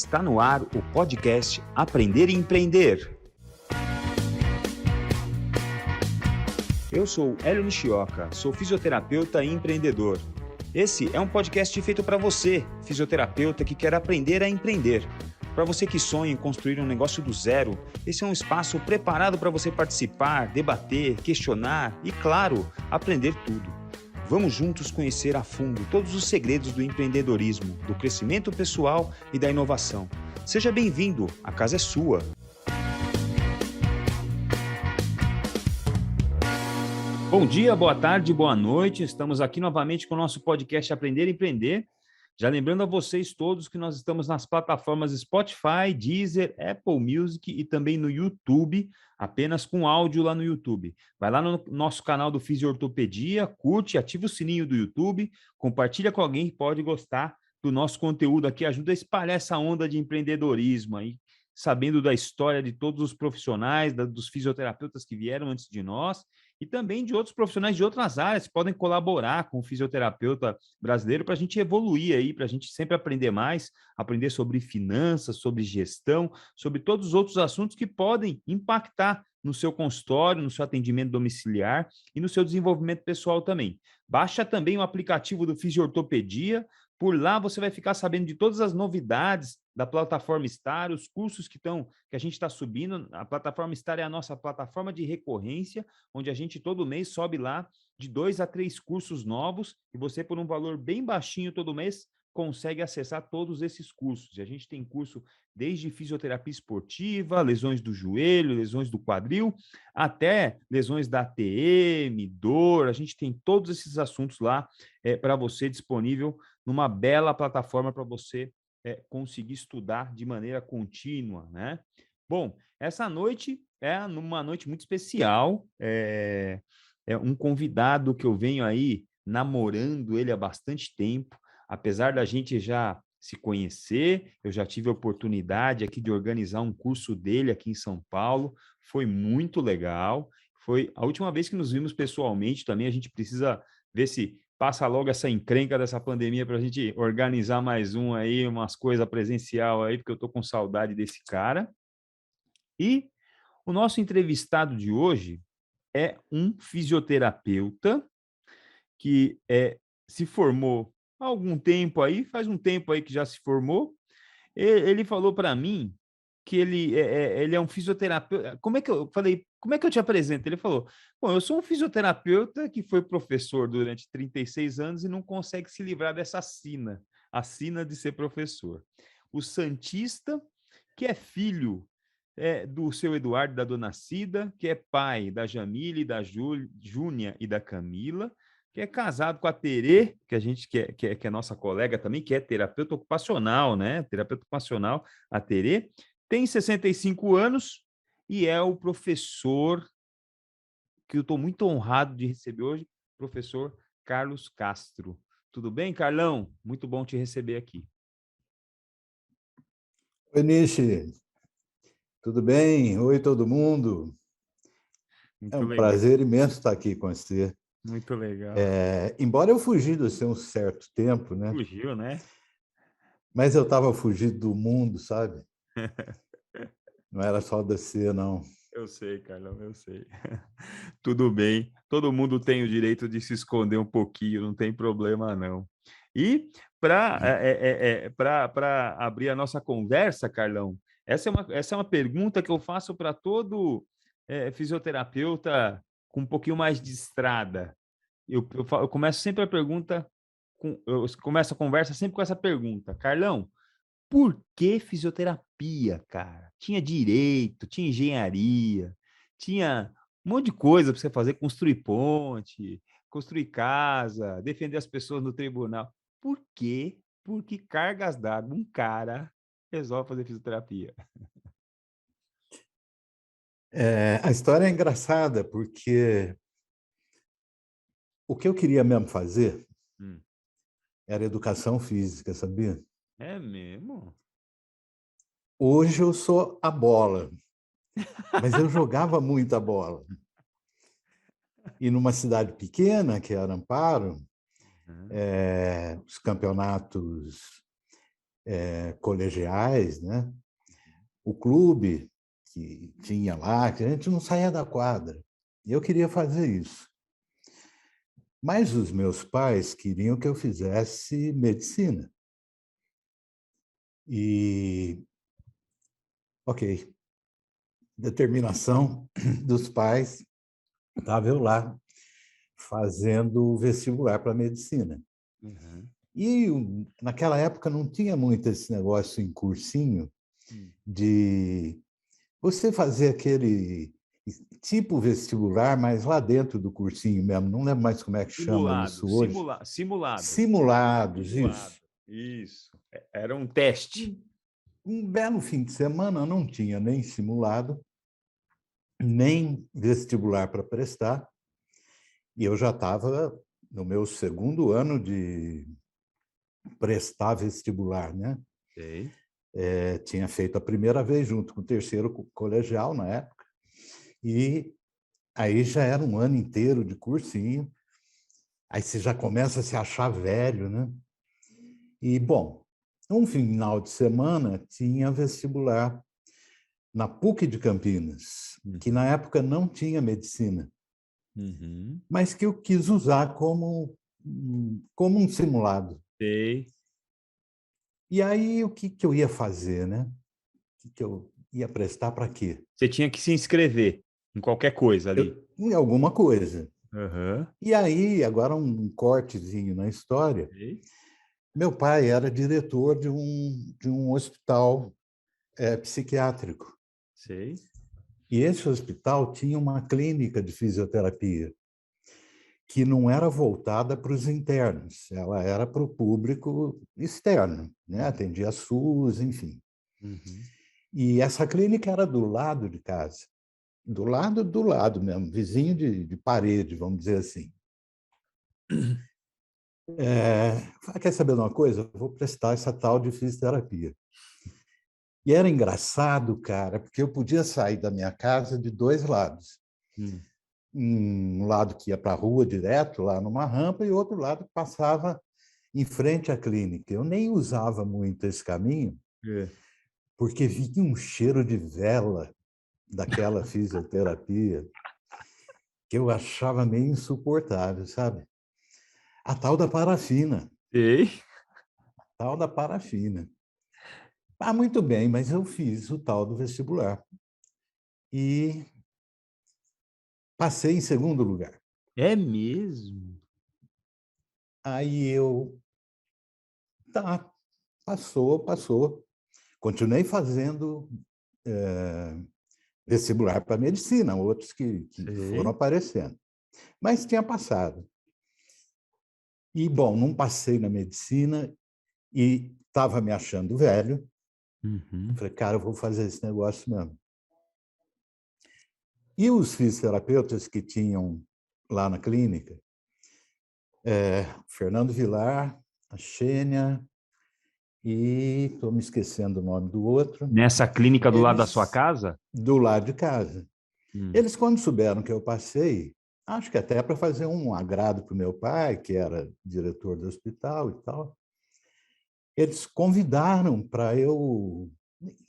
Está no ar o podcast Aprender e Empreender. Eu sou Hélio Nishioka, sou fisioterapeuta e empreendedor. Esse é um podcast feito para você, fisioterapeuta que quer aprender a empreender. Para você que sonha em construir um negócio do zero, esse é um espaço preparado para você participar, debater, questionar e, claro, aprender tudo. Vamos juntos conhecer a fundo todos os segredos do empreendedorismo, do crescimento pessoal e da inovação. Seja bem-vindo, a casa é sua. Bom dia, boa tarde, boa noite. Estamos aqui novamente com o nosso podcast Aprender e Empreender. Já lembrando a vocês todos que nós estamos nas plataformas Spotify, Deezer, Apple Music e também no YouTube, apenas com áudio lá no YouTube. Vai lá no nosso canal do Fisiortopedia, curte, ativa o sininho do YouTube, compartilha com alguém que pode gostar do nosso conteúdo aqui, ajuda a espalhar essa onda de empreendedorismo aí, sabendo da história de todos os profissionais, dos fisioterapeutas que vieram antes de nós e também de outros profissionais de outras áreas que podem colaborar com o fisioterapeuta brasileiro para a gente evoluir aí, para a gente sempre aprender mais, aprender sobre finanças, sobre gestão, sobre todos os outros assuntos que podem impactar no seu consultório, no seu atendimento domiciliar e no seu desenvolvimento pessoal também. Baixa também o aplicativo do Fisiortopedia. Por lá você vai ficar sabendo de todas as novidades da plataforma Star, os cursos que a gente está subindo. A plataforma Star é a nossa plataforma de recorrência, onde a gente todo mês sobe lá de 2 a 3 cursos novos e você, por um valor bem baixinho todo mês, consegue acessar todos esses cursos. E a gente tem curso desde fisioterapia esportiva, lesões do joelho, lesões do quadril, até lesões da ATM, dor. A gente tem todos esses assuntos lá para você disponível numa bela plataforma para você conseguir estudar de maneira contínua, né? Bom, essa noite é uma noite muito especial, é um convidado que eu venho aí namorando ele há bastante tempo, apesar da gente já se conhecer, eu já tive a oportunidade aqui de organizar um curso dele aqui em São Paulo, foi muito legal, foi a última vez que nos vimos pessoalmente também, a gente precisa ver se passa logo essa encrenca dessa pandemia para a gente organizar mais um aí, umas coisas presencial aí, porque eu estou com saudade desse cara. E o nosso entrevistado de hoje é um fisioterapeuta que se formou há algum tempo aí, faz um tempo aí que já se formou. Ele falou para mim que ele é um fisioterapeuta. Como é que eu falei? Como é que eu te apresento? Ele falou: bom, eu sou um fisioterapeuta que foi professor durante 36 anos e não consegue se livrar dessa sina, a sina de ser professor. O Santista, que é filho do seu Eduardo e da dona Cida, que é pai da Jamile, da Júnia e da Camila, que é casado com a Terê, que a gente que é nossa colega também, que é terapeuta ocupacional, né? Terapeuta ocupacional, a Terê, tem 65 anos e é o professor que eu estou muito honrado de receber hoje, professor Carlos Castro. Tudo bem, Carlão? Muito bom te receber aqui. Oi, Nishi. Tudo bem? Oi, todo mundo. Muito É um legal. prazer imenso estar aqui com você. Muito legal. Embora eu fugi de você um certo tempo, né? Fugiu, né? Mas eu estava fugindo do mundo, sabe? Não era só de você, não. Eu sei, Carlão, eu sei. Tudo bem. Todo mundo tem o direito de se esconder um pouquinho, não tem problema, não. E para abrir a nossa conversa, Carlão, essa é uma pergunta que eu faço para todo fisioterapeuta com um pouquinho mais de estrada. Eu começo sempre a pergunta, eu começo a conversa sempre com essa pergunta. Carlão, por que fisioterapia, cara? Tinha direito, tinha engenharia, tinha um monte de coisa para você fazer, construir ponte, construir casa, defender as pessoas no tribunal. Por quê? Por que cargas d'água um cara resolve fazer fisioterapia? A história é engraçada, porque o que eu queria mesmo fazer Hum, era educação física, sabia? é mesmo? Hoje eu sou a bola, mas eu jogava muita bola. E numa cidade pequena, que era Amparo, Uhum. os campeonatos colegiais, né? O clube que tinha lá, que a gente não saía da quadra. E eu queria fazer isso. Mas os meus pais queriam que eu fizesse medicina. E, ok, determinação dos pais, estava eu lá fazendo o vestibular para medicina. Uhum. E naquela época não tinha muito esse negócio em cursinho de você fazer aquele tipo vestibular, mas lá dentro do cursinho mesmo. Não lembro mais como é que chama Simulado, isso hoje. simulado. Simulados, Simulado. isso. Isso. Era um teste. Um belo fim de semana não tinha nem simulado, nem vestibular para prestar, e eu já estava no meu segundo ano de prestar vestibular, né? Sei. Tinha feito a primeira vez junto com o terceiro colegial na época, e aí já era um ano inteiro de cursinho, aí você já começa a se achar velho, né? E, bom, um final de semana tinha vestibular na PUC de Campinas, que na época não tinha medicina, mas que eu quis usar como um simulado. Sei. E aí, o que eu ia fazer, né? O que eu ia prestar para quê? Você tinha que se inscrever em qualquer coisa ali. Em alguma coisa. Aham. E aí, agora um cortezinho na história, Sei. meu pai era diretor de um hospital psiquiátrico. Sei. E esse hospital tinha uma clínica de fisioterapia que não era voltada para os internos, ela era para o público externo, né? Atendia SUS, enfim. Uhum. E essa clínica era do lado de casa, do lado mesmo, vizinho de parede, vamos dizer assim. Quer saber de uma coisa? Eu vou prestar essa tal de fisioterapia. E era engraçado, cara, porque eu podia sair da minha casa de dois lados. Hum. Um lado que ia para a rua direto, lá numa rampa, e outro lado que passava em frente à clínica. Eu nem usava muito esse caminho, É. porque vinha um cheiro de vela daquela fisioterapia que eu achava meio insuportável, sabe? A tal da parafina, Sei. tal da parafina. Ah, muito bem, mas eu fiz o tal do vestibular e passei em segundo lugar. É mesmo? Aí tá, passou. Continuei fazendo vestibular para medicina, outros que foram Sei. aparecendo. Mas tinha passado. E, bom, não passei na medicina e estava me achando velho. Uhum. Falei, cara, eu vou fazer esse negócio mesmo. E os fisioterapeutas que tinham lá na clínica, Fernando Vilar, a Xênia e estou me esquecendo o nome do outro, Nessa clínica do lado da sua eles casa? do lado de casa. Hum. Eles, quando souberam que eu passei, acho que até para fazer um agrado para o meu pai, que era diretor do hospital e tal, eles convidaram para eu,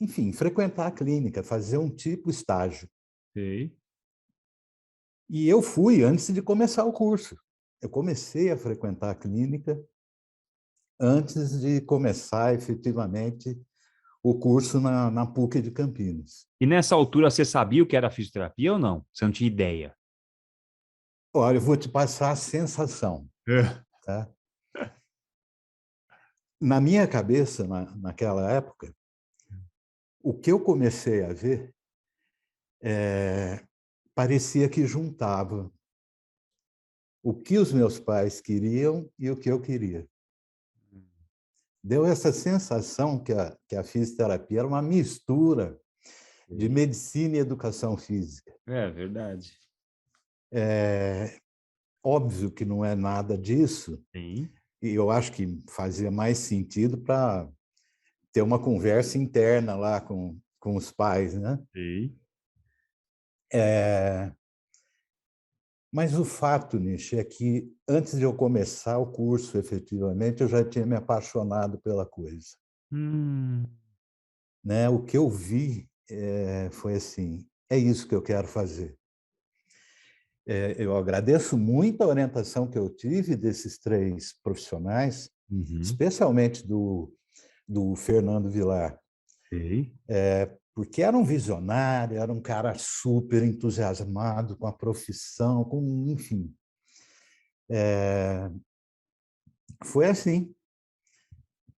enfim, frequentar a clínica, fazer um tipo estágio. Sei. E eu fui antes de começar o curso. Eu comecei a frequentar a clínica antes de começar efetivamente o curso na PUC de Campinas. E nessa altura você sabia o que era fisioterapia ou não? Você não tinha ideia? Olha, eu vou te passar a sensação, É. tá? Na minha cabeça, naquela época, o que eu comecei a ver parecia que juntava o que os meus pais queriam e o que eu queria. Deu essa sensação que a fisioterapia era uma mistura de Sei. medicina e educação física. É verdade. Óbvio que não é nada disso, Sim. e eu acho que fazia mais sentido para ter uma conversa interna lá com os pais, né? Sei. Mas o fato, Nishi, é que antes de eu começar o curso, efetivamente, eu já tinha me apaixonado pela coisa. Hum. Né? O que eu vi foi assim, é isso que eu quero fazer. Eu agradeço muito a orientação que eu tive desses 3 profissionais, Uhum. especialmente do Fernando Vilar, Sei. porque era um visionário, era um cara super entusiasmado com a profissão, enfim. Foi assim,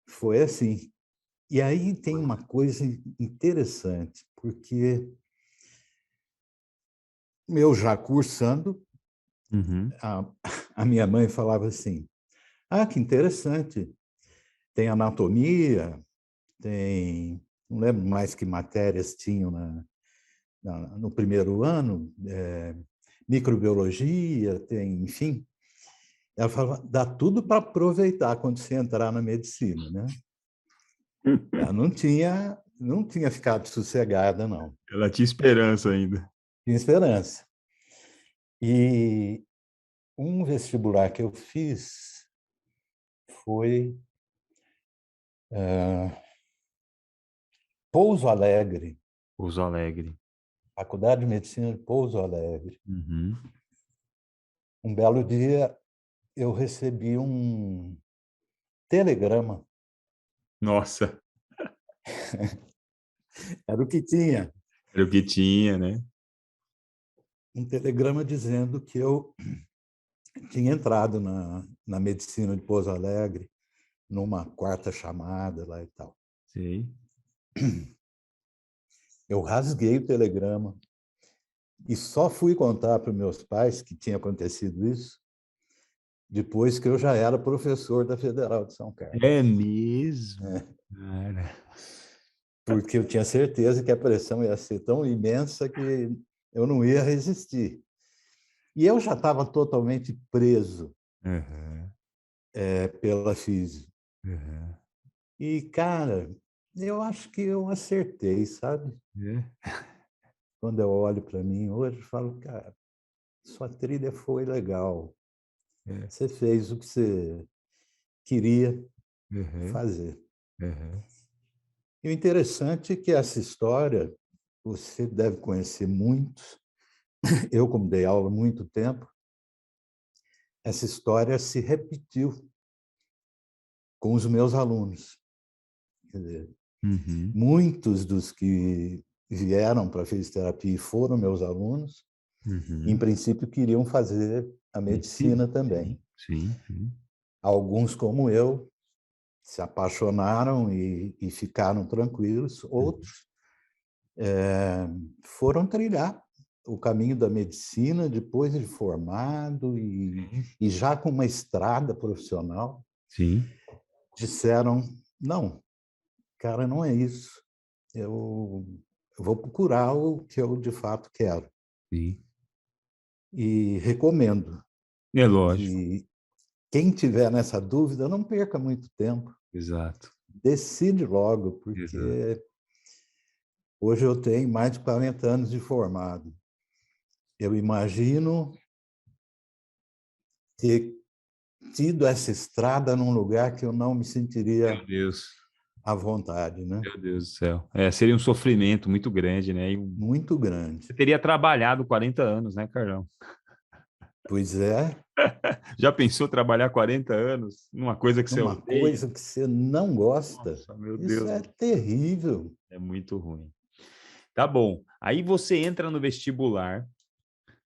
foi assim. E aí tem uma coisa interessante, porque eu já cursando, Uhum. a, a minha mãe falava assim: ah, que interessante, tem anatomia, tem. Não lembro mais que matérias tinham no primeiro ano, microbiologia, tem, enfim. Ela falava, dá tudo para aproveitar quando você entrar na medicina, né? Ela não tinha ficado sossegada, não. Ela tinha esperança ainda. Tinha esperança. E um vestibular que eu fiz foi Pouso Alegre, Pouso Alegre. Faculdade de Medicina de Pouso Alegre. Uhum. Um belo dia eu recebi um telegrama, Nossa, era o que tinha, era o que tinha, né? um telegrama dizendo que eu tinha entrado na medicina de Pouso Alegre, numa 4ª chamada lá e tal. Sei. Eu rasguei o telegrama e só fui contar para os meus pais que tinha acontecido isso depois que eu já era professor da Federal de São Carlos. É mesmo, cara. Porque eu tinha certeza que a pressão ia ser tão imensa que eu não ia resistir. E eu já estava totalmente preso Uhum. pela física. Uhum. E, cara, eu acho que eu acertei, sabe? É. Quando eu olho para mim hoje, eu falo, cara, sua trilha foi legal. É. Você fez o que você queria Uhum. fazer. Uhum. E o interessante é que essa história, você deve conhecer muitos, eu, como dei aula há muito tempo, essa história se repetiu com os meus alunos. Quer dizer, Uhum. muitos dos que vieram para a fisioterapia e foram meus alunos, em Uhum. princípio, queriam fazer a Medicina? medicina também. Sim, sim, sim. Alguns, como eu, se apaixonaram e ficaram tranquilos. Uhum. Outros foram trilhar o caminho da medicina depois de formado e já com uma estrada profissional. Sim, Disseram, não, cara, não é isso. Eu vou procurar o que eu de fato quero. sim. E recomendo É lógico. que quem tiver nessa dúvida, não perca muito tempo. Exato. Decide logo, Exato. porque hoje eu tenho mais de 40 anos de formado. Eu imagino ter tido essa estrada num lugar que eu não me sentiria Meu Deus. à vontade, né? Meu Deus do céu. É, seria um sofrimento muito grande, né? Muito grande. Você teria trabalhado 40 anos, né, Carlão? Pois é, Já pensou trabalhar 40 anos numa coisa que você uma odeia? coisa que você não gosta, Nossa, meu isso Deus, é terrível. é muito ruim. Tá bom. Aí você entra no vestibular,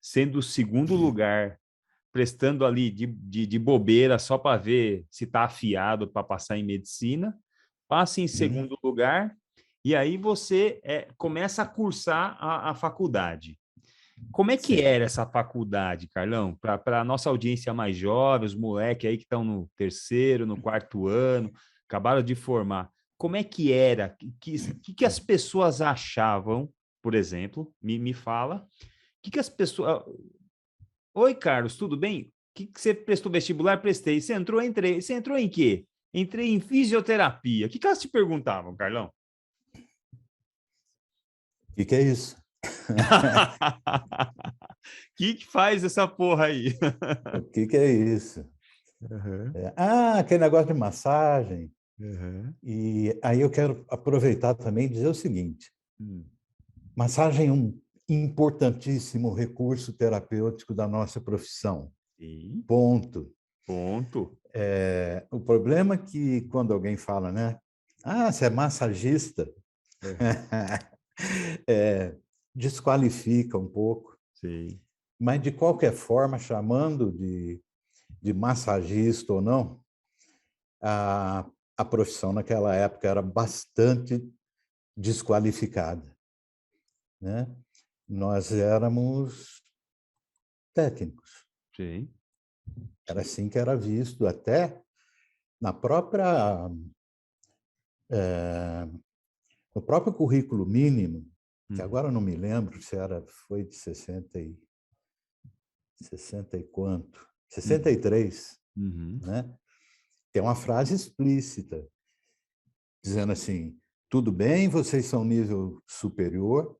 sendo o segundo lugar, prestando ali de bobeira só para ver se está afiado para passar em medicina, passa em Hum, segundo lugar, e aí você começa a cursar a faculdade. Como é que certo. era essa faculdade, Carlão? Para a nossa audiência mais jovem, os moleques aí que estão no terceiro, no quarto ano, acabaram de formar. Como é que era? Que as pessoas achavam, por exemplo? Me fala. Que as pessoas. Oi, Carlos, tudo bem? Que você prestou vestibular? Prestei. Você entrou? Entrei. Você entrou em quê? Entrei em fisioterapia. Que elas te perguntavam, Carlão? O que é isso? Que faz essa porra aí? O que é isso? Uhum. Aquele negócio de massagem. Uhum. E aí eu quero aproveitar também e dizer o seguinte: massagem é um importantíssimo recurso terapêutico da nossa profissão. Sim. Ponto. Ponto. O problema é que quando alguém fala, né? Ah, você é massagista, é, desqualifica um pouco. Sim. Mas, de qualquer forma, chamando de massagista ou não, a profissão naquela época era bastante desqualificada, né? Nós éramos técnicos. Sim. Era Sim. assim que era visto, até na própria, no próprio currículo mínimo, que Uhum. agora eu não me lembro se foi de 60 e quanto? 63, Uhum. né? Tem uma frase explícita dizendo assim: tudo bem, vocês são nível superior,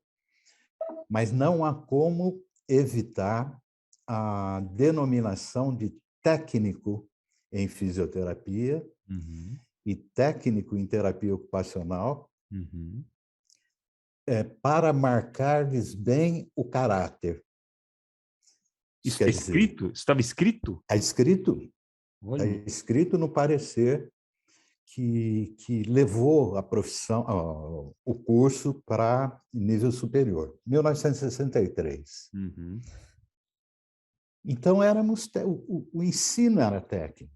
mas não há como evitar a denominação de técnico em fisioterapia Uhum. e técnico em terapia ocupacional Uhum. para marcar-lhes bem o caráter. Isso Isso quer está dizer, escrito? Estava escrito? está Olha. escrito no parecer que levou a profissão, o curso para nível superior, 1963. Uhum. Então, o ensino era técnico,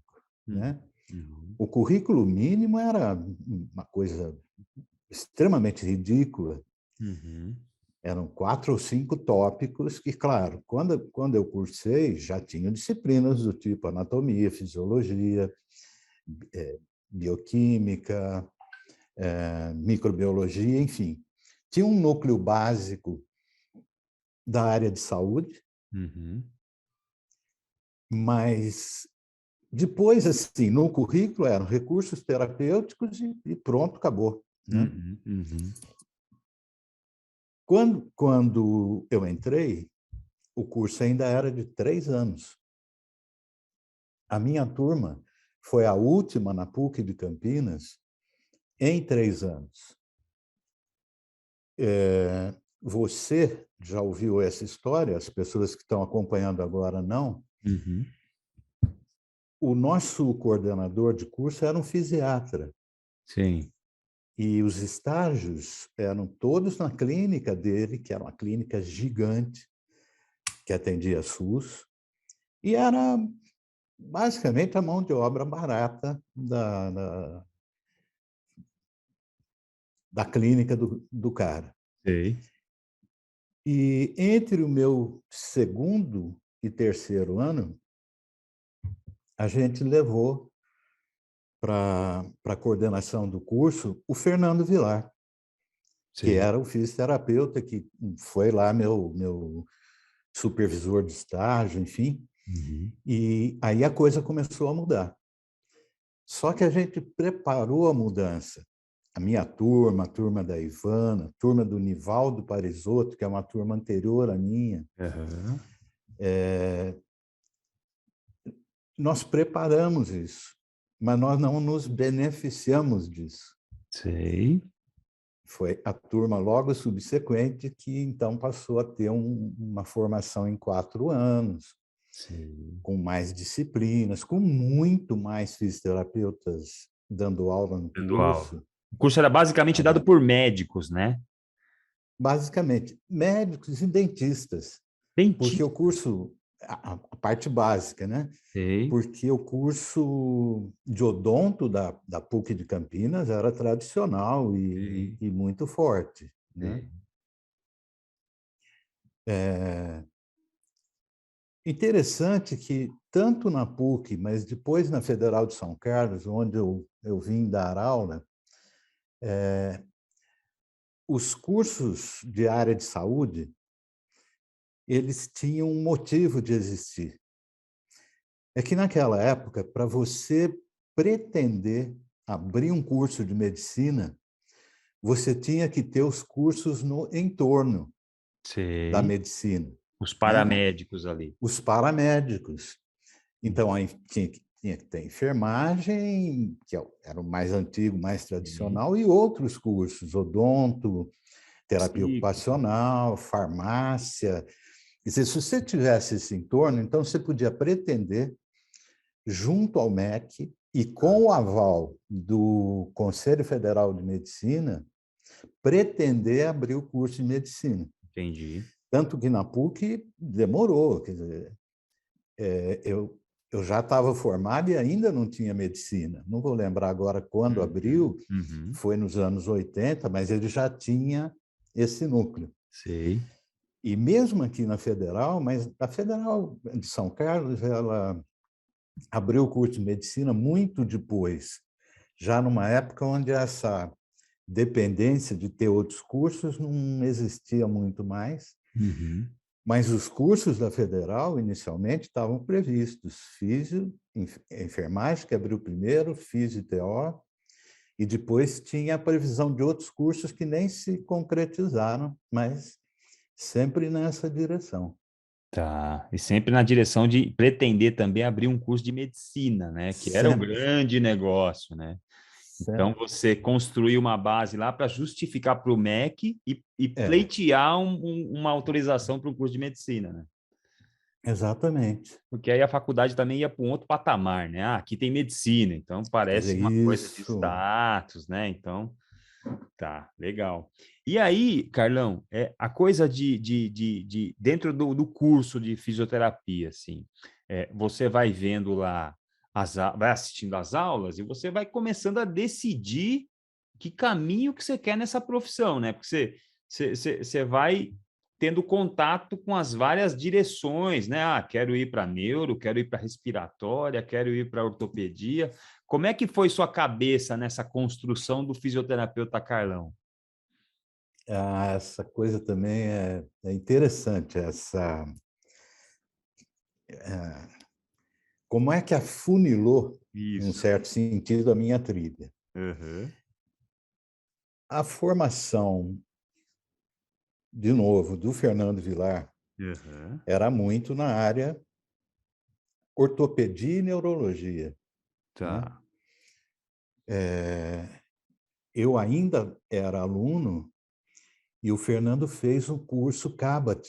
Uhum. né? Uhum. O currículo mínimo era uma coisa extremamente ridícula. Uhum. Eram 4 ou 5 tópicos que, claro, quando eu cursei, já tinham disciplinas do tipo anatomia, fisiologia, bioquímica, microbiologia, enfim. Tinha um núcleo básico da área de saúde, Uhum. mas depois, assim, no currículo eram recursos terapêuticos e pronto, acabou, né? Uhum. Uhum. Quando eu entrei, o curso ainda era de 3 anos. A minha turma foi a última na PUC de Campinas em 3 anos. Você já ouviu essa história? As pessoas que estão acompanhando agora não. Uhum. O nosso coordenador de curso era um fisiatra. Sim. E os estágios eram todos na clínica dele, que era uma clínica gigante, que atendia SUS, e era basicamente a mão de obra barata da clínica do cara. Sei. E entre o meu segundo e terceiro ano, a gente levou para a coordenação do curso o Fernando Vilar, que Sei. era o fisioterapeuta que foi lá meu supervisor de estágio, enfim. Uhum. E aí a coisa começou a mudar. Só que a gente preparou a mudança. A minha turma, a turma da Ivana, a turma do Nivaldo Parisotto, que é uma turma anterior à minha, Uhum. nós preparamos isso, mas nós não nos beneficiamos disso. Sei. Foi a turma logo subsequente que, então, passou a ter uma formação em 4 anos, Sei. com mais disciplinas, com muito mais fisioterapeutas dando aula no Dando aula. curso. O curso era basicamente dado por médicos, né? Basicamente, médicos e dentistas, porque o Dentista. curso, a parte básica, né? Sei. Porque o curso de odonto da PUC de Campinas era tradicional Sei. e muito forte, né? Sei. É interessante que, tanto na PUC, mas depois na Federal de São Carlos, onde eu vim dar aula, os cursos de área de saúde, eles tinham um motivo de existir. É que naquela época, para você pretender abrir um curso de medicina, você tinha que ter os cursos no entorno da Sei. medicina, Os né? paramédicos ali. Os paramédicos. Então, aí tinha que ter enfermagem, que era o mais antigo, mais tradicional, e outros cursos, odonto, terapia Psíquico. ocupacional, farmácia. Quer dizer, se você tivesse esse entorno, então você podia pretender, junto ao MEC e com o aval do Conselho Federal de Medicina, pretender abrir o curso de medicina. Entendi. Tanto que na PUC demorou, quer dizer, eu já estava formado e ainda não tinha medicina. Não vou lembrar agora quando abriu, Uhum. foi nos anos 80, mas ele já tinha esse núcleo. Sei. E mesmo aqui na Federal, mas a Federal de São Carlos, ela abriu o curso de medicina muito depois, já numa época onde essa dependência de ter outros cursos não existia muito mais. Uhum. Mas os cursos da Federal, inicialmente, estavam previstos. Físio, enfermagem, que abriu primeiro, físio e TO, e depois tinha a previsão de outros cursos que nem se concretizaram, mas sempre nessa direção. Tá. E sempre na direção de pretender também abrir um curso de medicina, né? Que era o Sempre, grande negócio, né? Então, sempre. você construir uma base lá para justificar para o MEC e É, pleitear uma autorização para um curso de medicina, né? exatamente. Porque aí a faculdade também ia para um outro patamar, né? Ah, aqui tem medicina, então Quer dizer, parece uma coisa de isso. status, né? Então, tá, legal. E aí, Carlão, a coisa de dentro do curso de fisioterapia, assim, você vai vendo lá, vai assistindo às aulas e você vai começando a decidir que caminho que você quer nessa profissão, né? Porque você vai tendo contato com as várias direções, né? Ah, quero ir para neuro, quero ir para respiratória, quero ir para ortopedia. Como é que foi sua cabeça nessa construção do fisioterapeuta Carlão? Essa coisa também é interessante, como é que afunilou, num Isso. certo sentido, a minha trilha. Uhum. A formação, de novo, do Fernando Vilar Uhum. era muito na área ortopedia e neurologia, né? Tá. Eu ainda era aluno e o Fernando fez um curso CABAT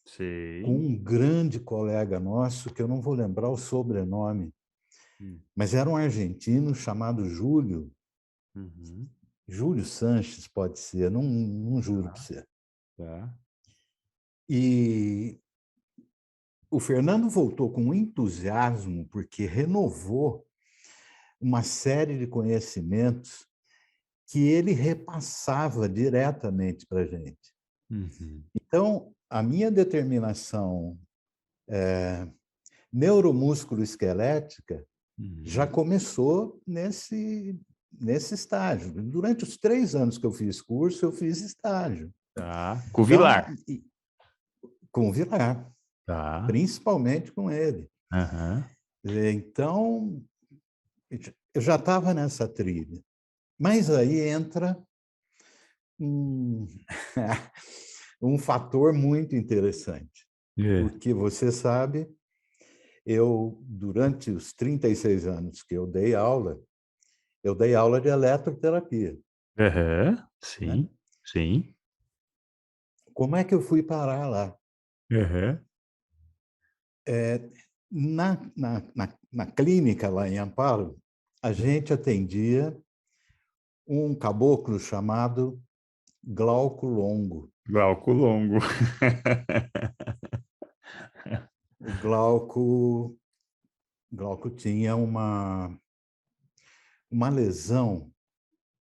com Sei. um grande colega nosso, que eu não vou lembrar o sobrenome, Hum. mas era um argentino chamado Uhum. Júlio Sanches, pode ser, não juro para Tá. você. Tá. E o Fernando voltou com entusiasmo, porque renovou uma série de conhecimentos que ele repassava diretamente para a gente. Uhum. Então, a minha determinação neuromúsculo-esquelética já Uhum. começou nesse estágio. Durante os 3 anos que eu fiz curso, eu fiz estágio. Tá. Com o Então, Vilar. com o Vilar, Tá. principalmente com ele. Aham. Então, eu já estava nessa trilha. Mas aí entra um, um fator muito interessante, É. porque você sabe, durante os 36 anos que eu dei aula de eletroterapia, Aham. né? Sim. Sim. Como é que eu fui parar lá? Aham. É, na clínica lá em Amparo, a gente atendia um caboclo chamado Glauco Longo. Glauco longo. O Glauco tinha uma lesão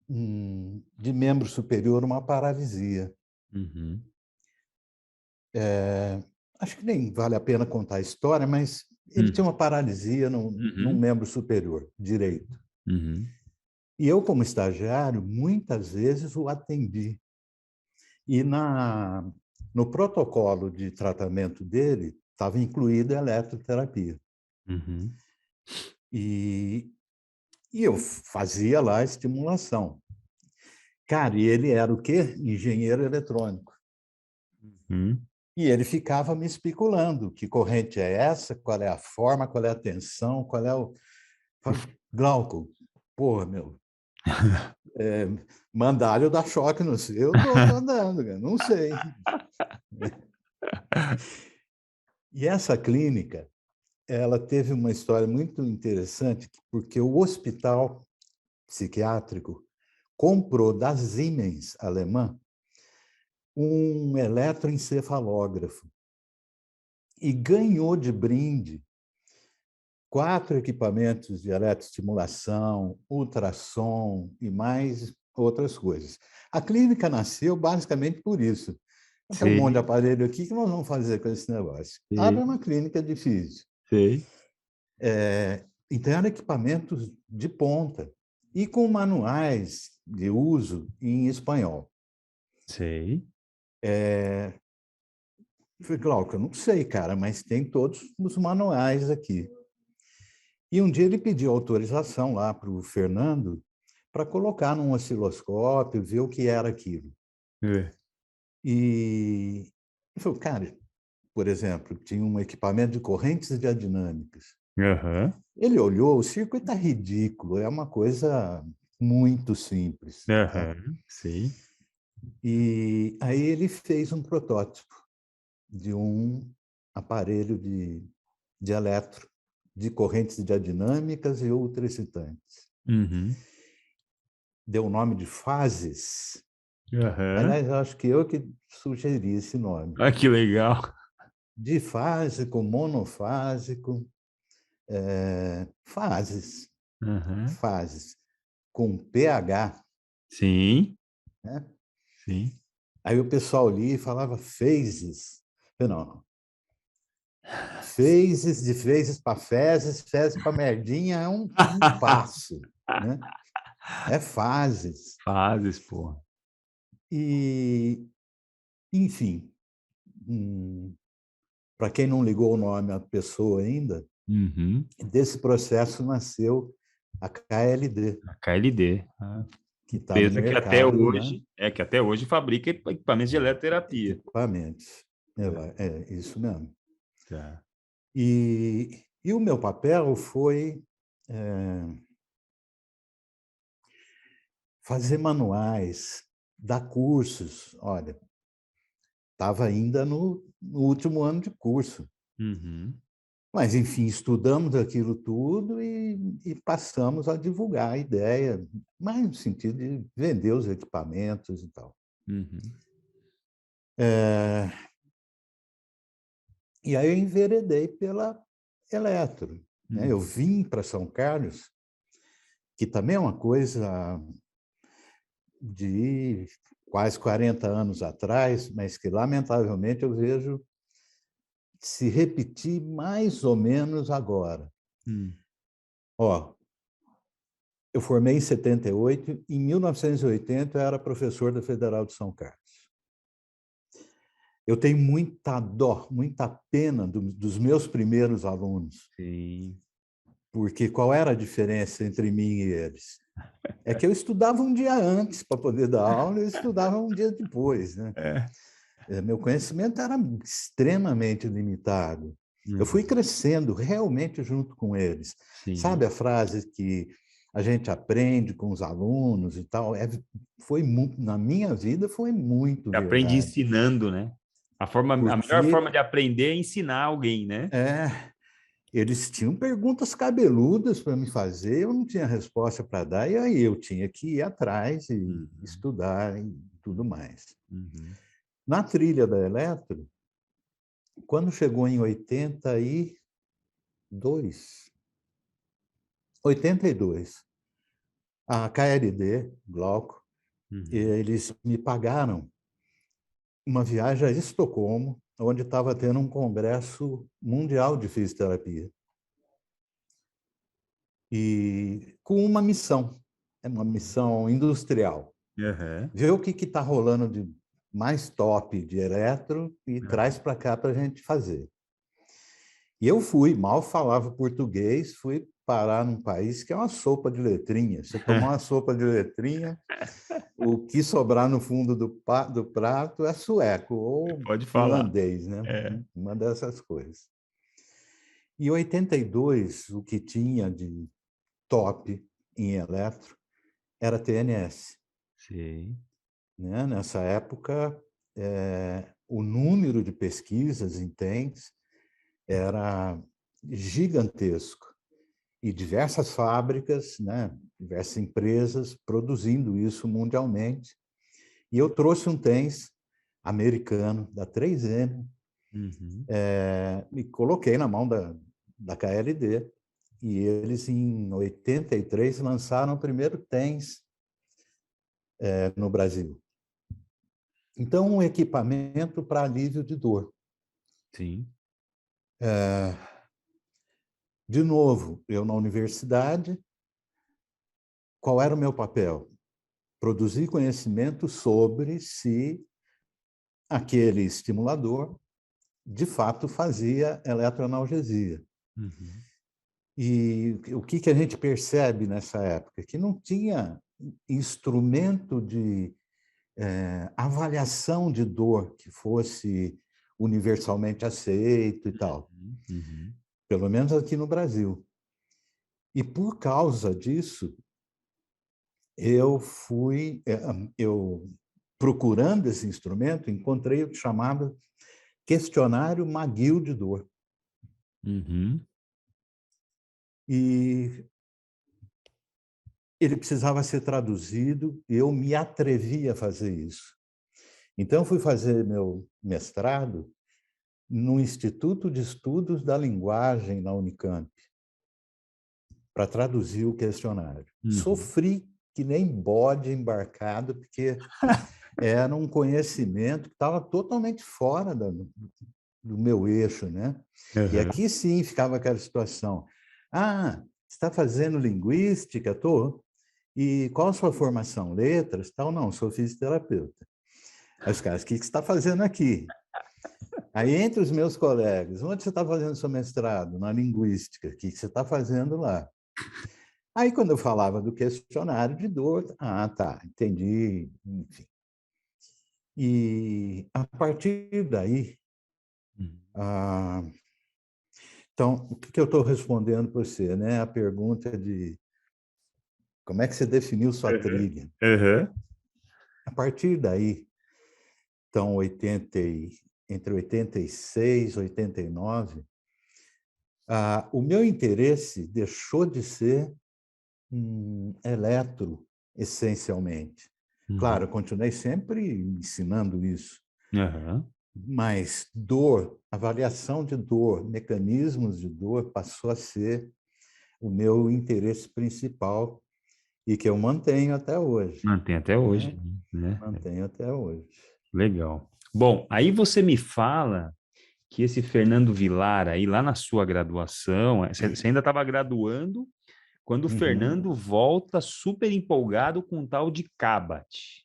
de membro superior, uma paralisia. Uhum. Acho que nem vale a pena contar a história, mas ele tinha Uhum. uma paralisia num Uhum. membro superior direito. Uhum. E eu, como estagiário, muitas vezes o atendi. E no protocolo de tratamento dele estava incluída a eletroterapia. Uhum. E, e eu fazia lá a estimulação. Cara, e ele era o quê? Engenheiro eletrônico. Uhum. E ele ficava me especulando que corrente é essa, qual é a forma, qual é a tensão, qual é o... Falei, Glauco, porra, meu, mandalho dá choque no seu, eu tô andando, cara, não sei. E essa clínica, ela teve uma história muito interessante, porque o hospital psiquiátrico comprou da Siemens alemã um eletroencefalógrafo e ganhou de brinde 4 equipamentos de eletroestimulação, ultrassom e mais outras coisas. A clínica nasceu basicamente por isso. Tem um monte de Sei, aparelho aqui que nós vamos fazer com esse negócio. Abre sei, uma clínica de físio. sei. Então, eram equipamentos de ponta e com manuais de uso em espanhol. Sei. Falei, Glauco, eu não sei, cara, mas tem todos os manuais aqui. E um dia ele pediu autorização lá para o Fernando para colocar num osciloscópio, ver o que era aquilo. É. E ele falou, cara, por exemplo, tinha um equipamento de correntes diadinâmicas. Aham, Ele olhou, o circuito está ridículo, é uma coisa muito simples. Tá? aham, sei. E aí ele fez um protótipo de um aparelho de eletro, de correntes diadinâmicas e ultraexcitantes. Uhum. Deu o nome de fases. Aham. Aliás, eu acho que eu que sugeri esse nome. Ah, que legal. Difásico, monofásico, fases, Aham. fases, com pH. Sim, Né? sim. Aí o pessoal lia e falava phases. Eu, não. Phases, de phases para fezes, fezes para merdinha, é um passo. Né? É fases. Fases, pô. E, enfim, para quem não ligou o nome à pessoa ainda, Uhum. desse processo nasceu a KLD, A KLD. A que está no empresa mercado, né? que até hoje fabrica equipamentos de eletroterapia. Equipamentos. Isso mesmo. Tá. E o meu papel foi fazer manuais, dar cursos. Olha, estava ainda no último ano de curso. Uhum. Mas, enfim, estudamos aquilo tudo e passamos a divulgar a ideia, mais no sentido de vender os equipamentos e tal. Uhum. E aí eu enveredei pela eletro. Né? Eu Uhum. vim para São Carlos, que também é uma coisa de quase 40 anos atrás, mas que, lamentavelmente, eu vejo se repetir mais ou menos agora. Uhum. Ó, eu formei em 78, em 1980 eu era professor da Federal de São Carlos. Eu tenho muita dó, muita pena dos meus primeiros alunos, Sim. porque qual era a diferença entre mim e eles? É que eu estudava um dia antes para poder dar aula e eu estudava um dia depois. Né? É. Meu conhecimento era extremamente limitado. Eu fui Uhum. crescendo realmente junto com eles. Sim. Sabe a frase que a gente aprende com os alunos e tal? Na minha vida foi muito Você aprende verdade. ensinando, né? A melhor forma Porque de aprender é ensinar alguém, né? eles tinham perguntas cabeludas para me fazer, eu não tinha resposta para dar, e aí eu tinha que ir atrás e Uhum. estudar e tudo mais. Uhum. Na trilha da Eletro, quando chegou em 82, a KLD, Glauco, Uhum. eles me pagaram uma viagem a Estocolmo, onde estava tendo um congresso mundial de fisioterapia. E com uma missão, é uma missão industrial. Uhum. Ver o que está rolando de mais top de eletro e traz para cá para a gente fazer. E eu fui, mal falava português, fui parar num país que é uma sopa de letrinha. Você tomar uma sopa de letrinha, o que sobrar no fundo do prato é sueco ou Pode falar. finlandês, né? É. Uma dessas coisas. E em 82, o que tinha de top em eletro era TNS. Sei. Né? Nessa época, o número de pesquisas em TENS era gigantesco e diversas fábricas, né? Diversas empresas produzindo isso mundialmente. E eu trouxe um TENS americano da 3M Uhum. e coloquei na mão da KLD. E eles, em 83, lançaram o primeiro TENS no Brasil. Então, um equipamento para alívio de dor. Sim. De novo, eu na universidade, qual era o meu papel? Produzir conhecimento sobre se aquele estimulador, de fato, fazia eletroanalgesia. Uhum. E o que a gente percebe nessa época? Que não tinha instrumento de avaliação de dor que fosse universalmente aceito e tal, Uhum. Uhum. pelo menos aqui no Brasil. E por causa disso, eu procurando esse instrumento, encontrei o chamado questionário McGill de dor. Uhum. E ele precisava ser traduzido e eu me atrevi a fazer isso. Então, fui fazer meu mestrado no Instituto de Estudos da Linguagem na Unicamp, para traduzir o questionário. Uhum. Sofri que nem bode embarcado, porque era um conhecimento que estava totalmente fora do meu eixo, né? E Uhum. aqui sim ficava aquela situação. Ah, está fazendo linguística? Estou. E qual a sua formação? Letras? Tal? Não, sou fisioterapeuta. Aí os caras, o que você está fazendo aqui? Aí, entre os meus colegas, onde você está fazendo seu mestrado? Na linguística. O que você está fazendo lá? Aí, quando eu falava do questionário de dor, tá, entendi, enfim. E, a partir daí, Uhum. ah, então, o que eu estou respondendo para você, né? A pergunta de como é que você definiu sua Uhum. trilha? Uhum. A partir daí, então, entre 86 e 89, o meu interesse deixou de ser eletro, essencialmente. Claro, eu Uhum. continuei sempre ensinando isso, Uhum. mas dor, avaliação de dor, mecanismos de dor passou a ser o meu interesse principal e que eu mantenho até hoje, Mantém até né? hoje, né? Mantenho até hoje. Legal. Bom, aí você me fala que esse Fernando Vilar aí, lá na sua graduação, você ainda estava graduando quando o Uhum. Fernando volta super empolgado com um tal de Cabat.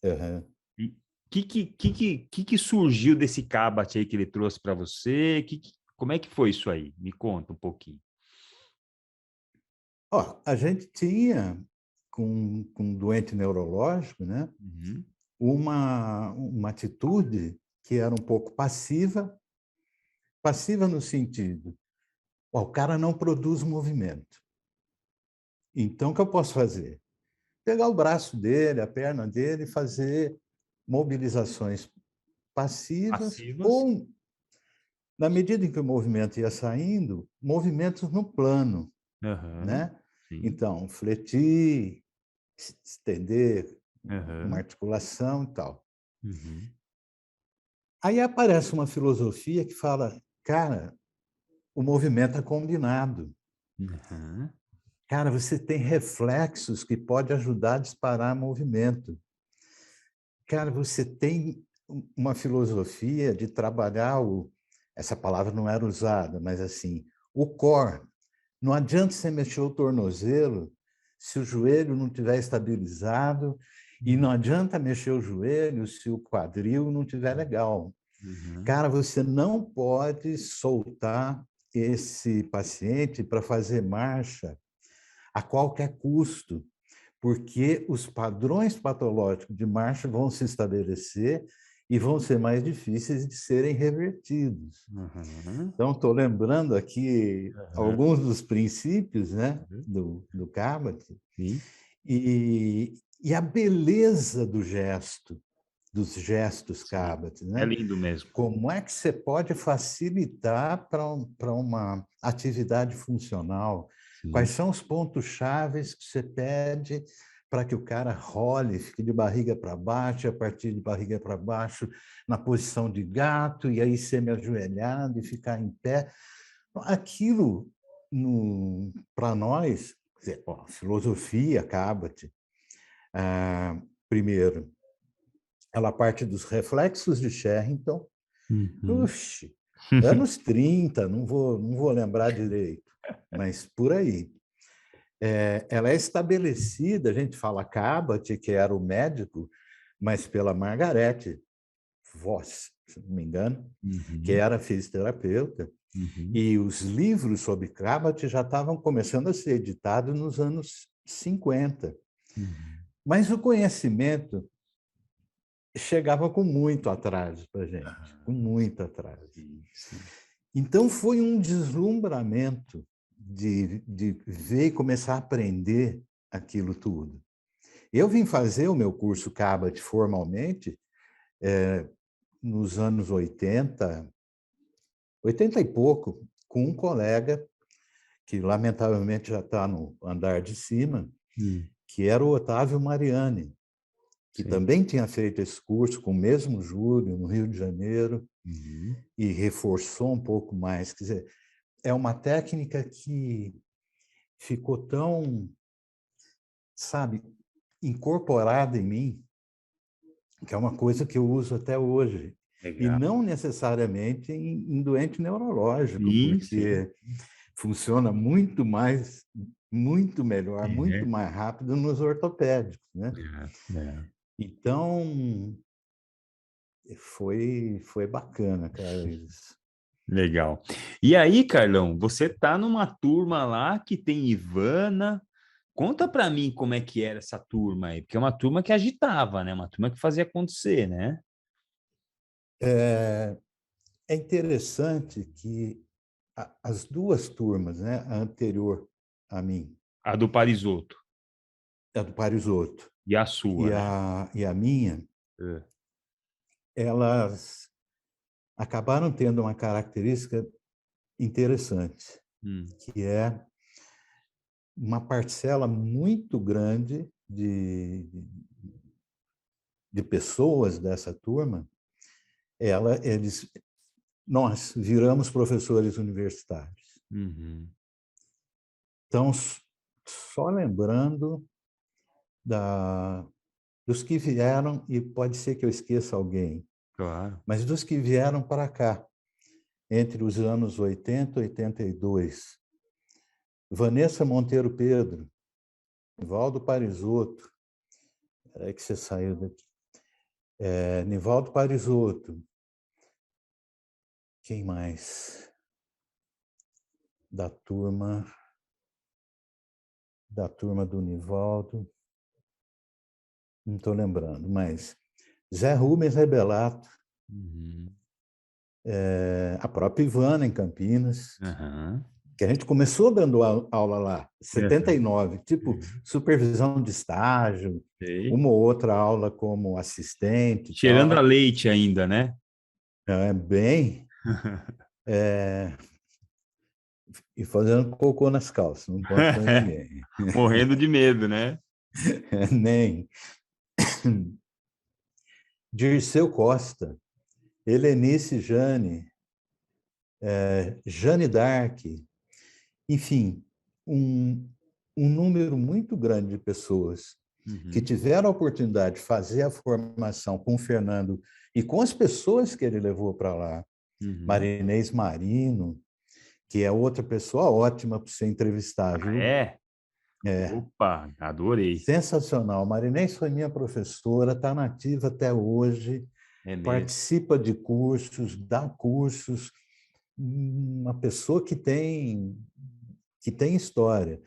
Uhum. O que surgiu desse Cabat aí que ele trouxe para você? Como é que foi isso aí? Me conta um pouquinho. Ó, a gente tinha, com um doente neurológico, né, Uhum. uma atitude que era um pouco passiva, passiva no sentido, ó, o cara não produz movimento. Então, o que eu posso fazer? Pegar o braço dele, a perna dele e fazer mobilizações passivas Passivas. ou, na medida em que o movimento ia saindo, movimentos no plano, Aham. né? Sim. Então, fletir, estender uma Aham. articulação e tal. Uhum. Aí aparece uma filosofia que fala, cara, o movimento é combinado. Aham. Cara, você tem reflexos que pode ajudar a disparar movimento. Cara, você tem uma filosofia de trabalhar essa palavra não era usada, mas assim, o core. Não adianta você mexer o tornozelo se o joelho não estiver estabilizado e não adianta mexer o joelho se o quadril não estiver legal. Uhum. Cara, você não pode soltar esse paciente para fazer marcha a qualquer custo, porque os padrões patológicos de marcha vão se estabelecer e vão ser mais difíceis de serem revertidos. Uhum. Então, estou lembrando aqui Uhum. alguns dos princípios, né, do Cabot, Sim. e a beleza do gesto, dos gestos Sim. Cabot, É né? lindo mesmo. Como é que você pode facilitar para uma atividade funcional? Sim. Quais são os pontos chaves que você pede para que o cara role, fique de barriga para baixo, e a partir de barriga para baixo, na posição de gato, e aí semi-ajoelhado e ficar em pé? Aquilo, para nós, quer dizer, ó, filosofia, Cabot, primeiro, ela parte dos reflexos de Sherrington. Uhum. Puxa, anos 30, não vou lembrar direito, mas por aí. Ela é estabelecida, a gente fala Cabot, que era o médico, mas pela Margaret Voss, se não me engano, que Uhum. era fisioterapeuta, Uhum. e os livros sobre Cabot já estavam começando a ser editados nos anos 50. Uhum. Mas o conhecimento chegava com muito atraso para a gente, com muito atraso. Sim, sim. Então, foi um deslumbramento de ver e começar a aprender aquilo tudo. Eu vim fazer o meu curso Cabot formalmente nos anos 80, 80 e pouco, com um colega que, lamentavelmente, já está no andar de cima, que era o Otávio Mariani, que Sim. também tinha feito esse curso com o mesmo Júlio, no Rio de Janeiro, Uhum. e reforçou um pouco mais. Quer dizer, é uma técnica que ficou tão, sabe, incorporada em mim, que é uma coisa que eu uso até hoje. E Legal. não necessariamente em doente neurológico, Sim, sim. porque funciona muito mais, muito melhor, muito É, mais rápido nos ortopédicos, né? é. Então, foi bacana, cara, isso. Legal. E aí, Carlão, você tá numa turma lá que tem Ivana. Conta para mim como é que era essa turma aí, porque é uma turma que agitava, né? Uma turma que fazia acontecer, né? É interessante que as duas turmas, né, a anterior a mim, A do Parisotto a do Parisotto e a sua, né? e a minha, É. elas acabaram tendo uma característica interessante, Hum. que é uma parcela muito grande de pessoas dessa turma, nós viramos professores universitários. Uhum. Então, só lembrando da, dos que vieram, e pode ser que eu esqueça alguém, Claro. mas dos que vieram para cá, entre os anos 80 e 82, Vanessa Monteiro Pedro, Nivaldo Parisotto, é que você saiu daqui, Nivaldo Parisotto, quem mais? Da turma do Nivaldo, não estou lembrando, mas Zé Rubens Rebelato, Uhum. a própria Ivana em Campinas, Aham. que a gente começou dando aula lá, Aham. 79, tipo supervisão de estágio, Sei. uma ou outra aula como assistente e Cheirando a tal. leite ainda, né? Bem, é, e fazendo cocô nas calças, não conto para ninguém. Morrendo de medo, né? Nem Dirceu Costa, Helenice Jane, Jane Dark, enfim, um, um número muito grande de pessoas que Uhum. tiveram a oportunidade de fazer a formação com o Fernando e com as pessoas que ele levou para lá. Uhum. Marinês Marino, que é outra pessoa ótima para você entrevistar, Ah, viu? é? É Opa, adorei. sensacional. Marinês foi minha professora, está nativa até hoje, É mesmo. participa de cursos, dá cursos. uma pessoa que tem história.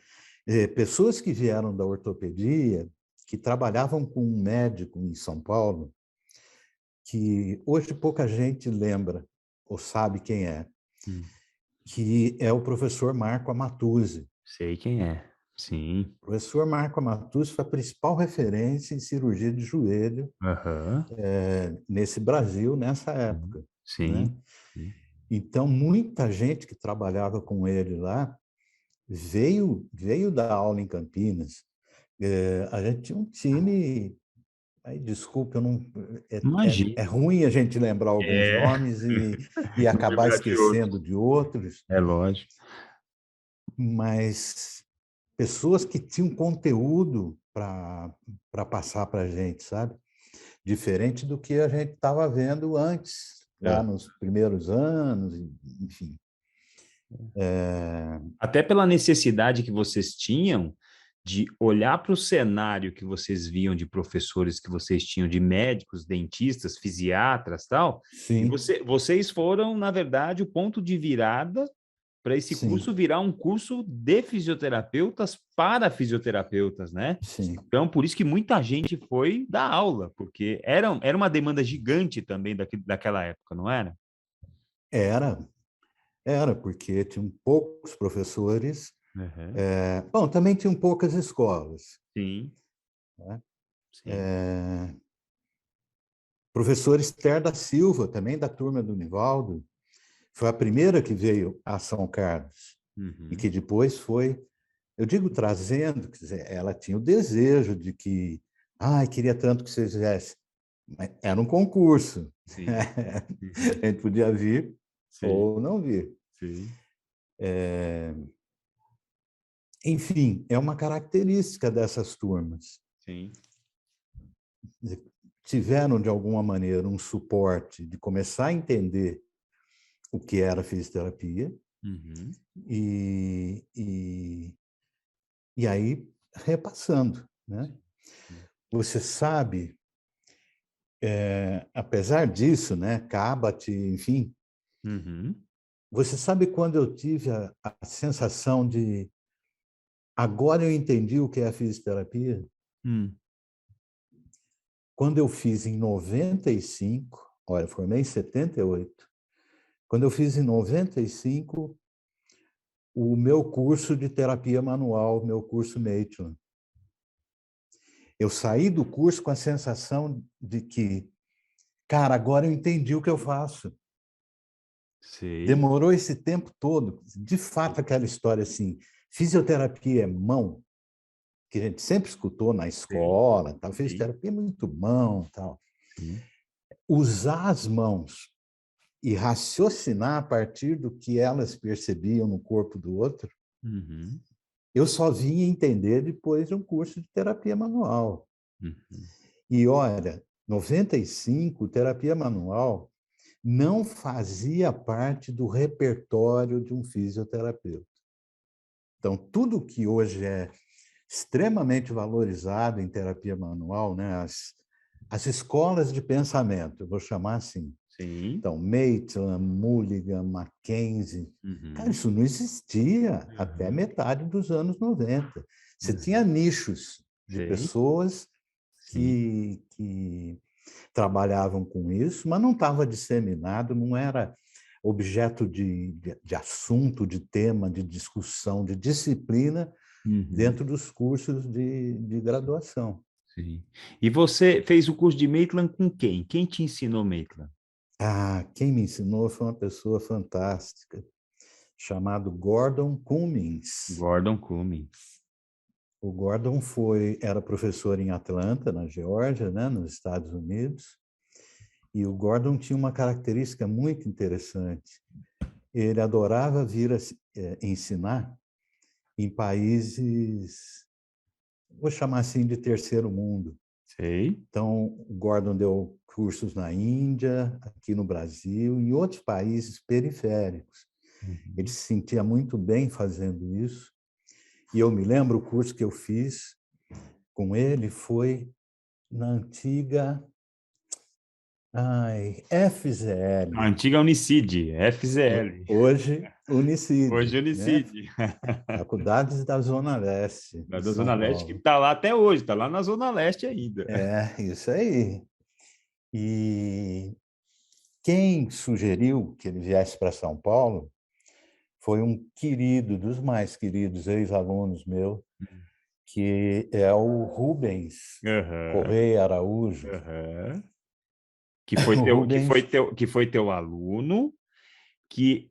Pessoas que vieram da ortopedia, que trabalhavam com um médico em São Paulo, que hoje pouca gente lembra ou sabe quem é, que é o professor Marco Amatuzzi. Sei quem é. Sim. O professor Marco Amatuzzi foi a principal referência em cirurgia de joelho Aham. nesse Brasil, nessa época, né? Sim. Sim. Então, muita gente que trabalhava com ele lá veio dar aula em Campinas. A gente tinha um time. Aí, desculpa, eu não, é Imagina. ruim a gente lembrar alguns É. nomes e Não acabar lembrar de esquecendo outros. de outros, É lógico. mas pessoas que tinham conteúdo para passar para a gente, sabe? Diferente do que a gente estava vendo antes, lá É. nos primeiros anos, enfim. Até pela necessidade que vocês tinham de olhar para o cenário que vocês viam de professores que vocês tinham, de médicos, dentistas, fisiatras, tal, e Sim, vocês foram, na verdade, o ponto de virada para esse curso sim, virar um curso de fisioterapeutas para fisioterapeutas, né? sim. Então, por isso que muita gente foi dar aula, porque era uma demanda gigante também daquela época, não era? Era, porque tinham poucos professores. Uhum. Bom, também tinham poucas escolas, Sim, né? sim. Professor Esther da Silva, também da turma do Nivaldo, foi a primeira que veio a São Carlos e Uhum. que depois foi, eu digo trazendo, quer dizer, ela tinha o desejo de que, queria tanto que vocês fizessem, mas era um concurso, Sim. Uhum. a gente podia vir Sim, ou não vir. sim, Enfim, é uma característica dessas turmas. sim. Tiveram, de alguma maneira, um suporte de começar a entender o que era fisioterapia Uhum. e, e, e aí repassando, né? Sim. Você sabe, apesar disso, né, Cabot, enfim, Uhum. você sabe quando eu tive a sensação de agora eu entendi o que é a fisioterapia? Hum. Quando eu fiz em 95, olha, formei em 78. Quando eu fiz em 95 o meu curso de terapia manual, meu curso Maitland. Eu saí do curso com a sensação de que, cara, agora eu entendi o que eu faço. Sei. Demorou esse tempo todo. De fato, aquela história assim, fisioterapia é mão, que a gente sempre escutou na Sei. escola, tal, Sim. fisioterapia é muito mão, tal. Sim. Usar as mãos e raciocinar a partir do que elas percebiam no corpo do outro, Uhum. eu só vim entender depois de um curso de terapia manual. Uhum. E olha, 95, terapia manual não fazia parte do repertório de um fisioterapeuta. Então, tudo que hoje é extremamente valorizado em terapia manual, né? As escolas de pensamento, eu vou chamar assim. Sim. Então, Maitland, Mulligan, Mackenzie. Cara, Uhum. isso não existia até Uhum. metade dos anos 90. Você tinha Uhum. nichos de Sei. pessoas Sim. que trabalhavam com isso, mas não estava disseminado, não era objeto de assunto, de tema, de discussão, de disciplina Uhum. dentro dos cursos de graduação. Sim. E você fez o curso de Maitland com quem? Quem te ensinou Maitland? Quem me ensinou foi uma pessoa fantástica, chamado Gordon Cummings. Gordon Cummings. O Gordon era professor em Atlanta, na Geórgia, né, nos Estados Unidos, e o Gordon tinha uma característica muito interessante. Ele adorava vir ensinar em países, vou chamar assim, de terceiro mundo. Sei. Então, o Gordon deu cursos na Índia, aqui no Brasil, em outros países periféricos. Ele Uhum. se sentia muito bem fazendo isso. E eu me lembro, o curso que eu fiz com ele foi na antiga... Ai, A FZL. antiga Unicid, FZL. Hoje, Hoje Unicid, né? Unicid. Faculdades da Zona Leste Da de da São Zona Leste, que Paulo. está lá até hoje, está lá na Zona Leste ainda. É, isso aí. E quem sugeriu que ele viesse para São Paulo foi um querido, dos mais queridos ex-alunos meu, que é o Rubens Aham, Correia Araújo. aham. O Rubens Que foi teu aluno, que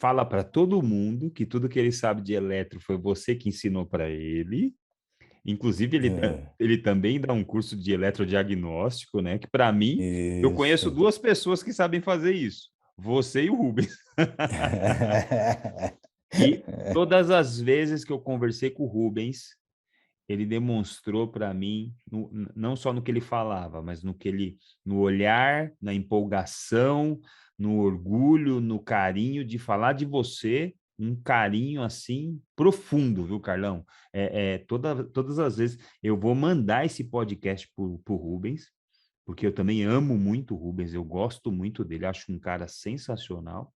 fala para todo mundo que tudo que ele sabe de eletro foi você que ensinou para ele. Inclusive, é, ele também dá um curso de eletrodiagnóstico, né? Que para mim, eu conheço isso. duas pessoas que sabem fazer isso. Você e o Rubens. E todas as vezes que eu conversei com o Rubens, ele demonstrou para mim, não só no que ele falava, mas no olhar, na empolgação, no orgulho, no carinho de falar de você, um carinho assim profundo, viu, Carlão? Todas as vezes eu vou mandar esse podcast pro Rubens, porque eu também amo muito o Rubens, eu gosto muito dele, acho um cara sensacional.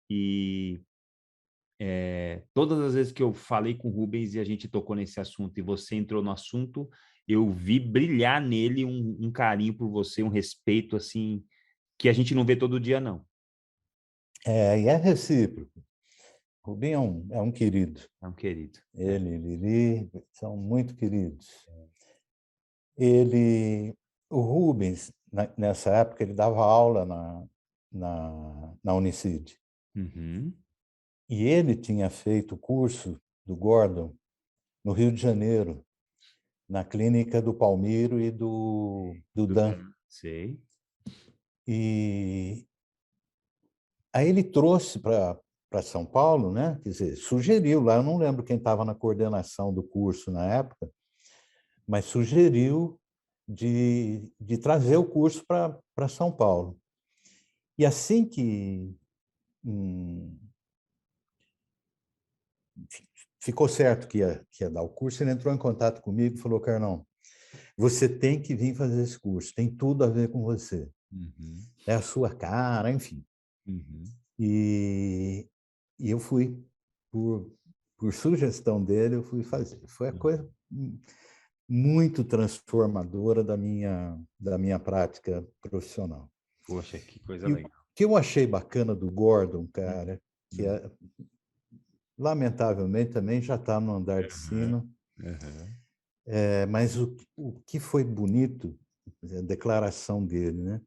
E todas as vezes que eu falei com o Rubens e a gente tocou nesse assunto e você entrou no assunto, eu vi brilhar nele um carinho por você, um respeito assim que a gente não vê todo dia, não. E é recíproco. O Rubem é um querido. É um querido. Ele e Lili são muito queridos. Ele, o Rubens, nessa época, ele dava aula na Unicid. Uhum. E ele tinha feito o curso do Gordon no Rio de Janeiro, na clínica do Palmiro e do Do Dan. Dan, sei. E aí ele trouxe para São Paulo, né? Quer dizer, sugeriu lá, eu não lembro quem estava na coordenação do curso na época, mas sugeriu de trazer o curso para São Paulo. E assim que ficou certo que ia dar o curso, ele entrou em contato comigo e falou: Carlão, você tem que vir fazer esse curso, tem tudo a ver com você. Uhum. É a sua cara, enfim. Uhum. E, e eu fui, por, por sugestão dele, eu fui fazer. Foi a coisa muito transformadora da minha prática profissional. Poxa, que coisa E o legal. que eu achei bacana do Gordon, Uhum. cara, que Uhum. lamentavelmente também já está no andar de Uhum. cima, Uhum. mas o que foi bonito, a declaração dele, né?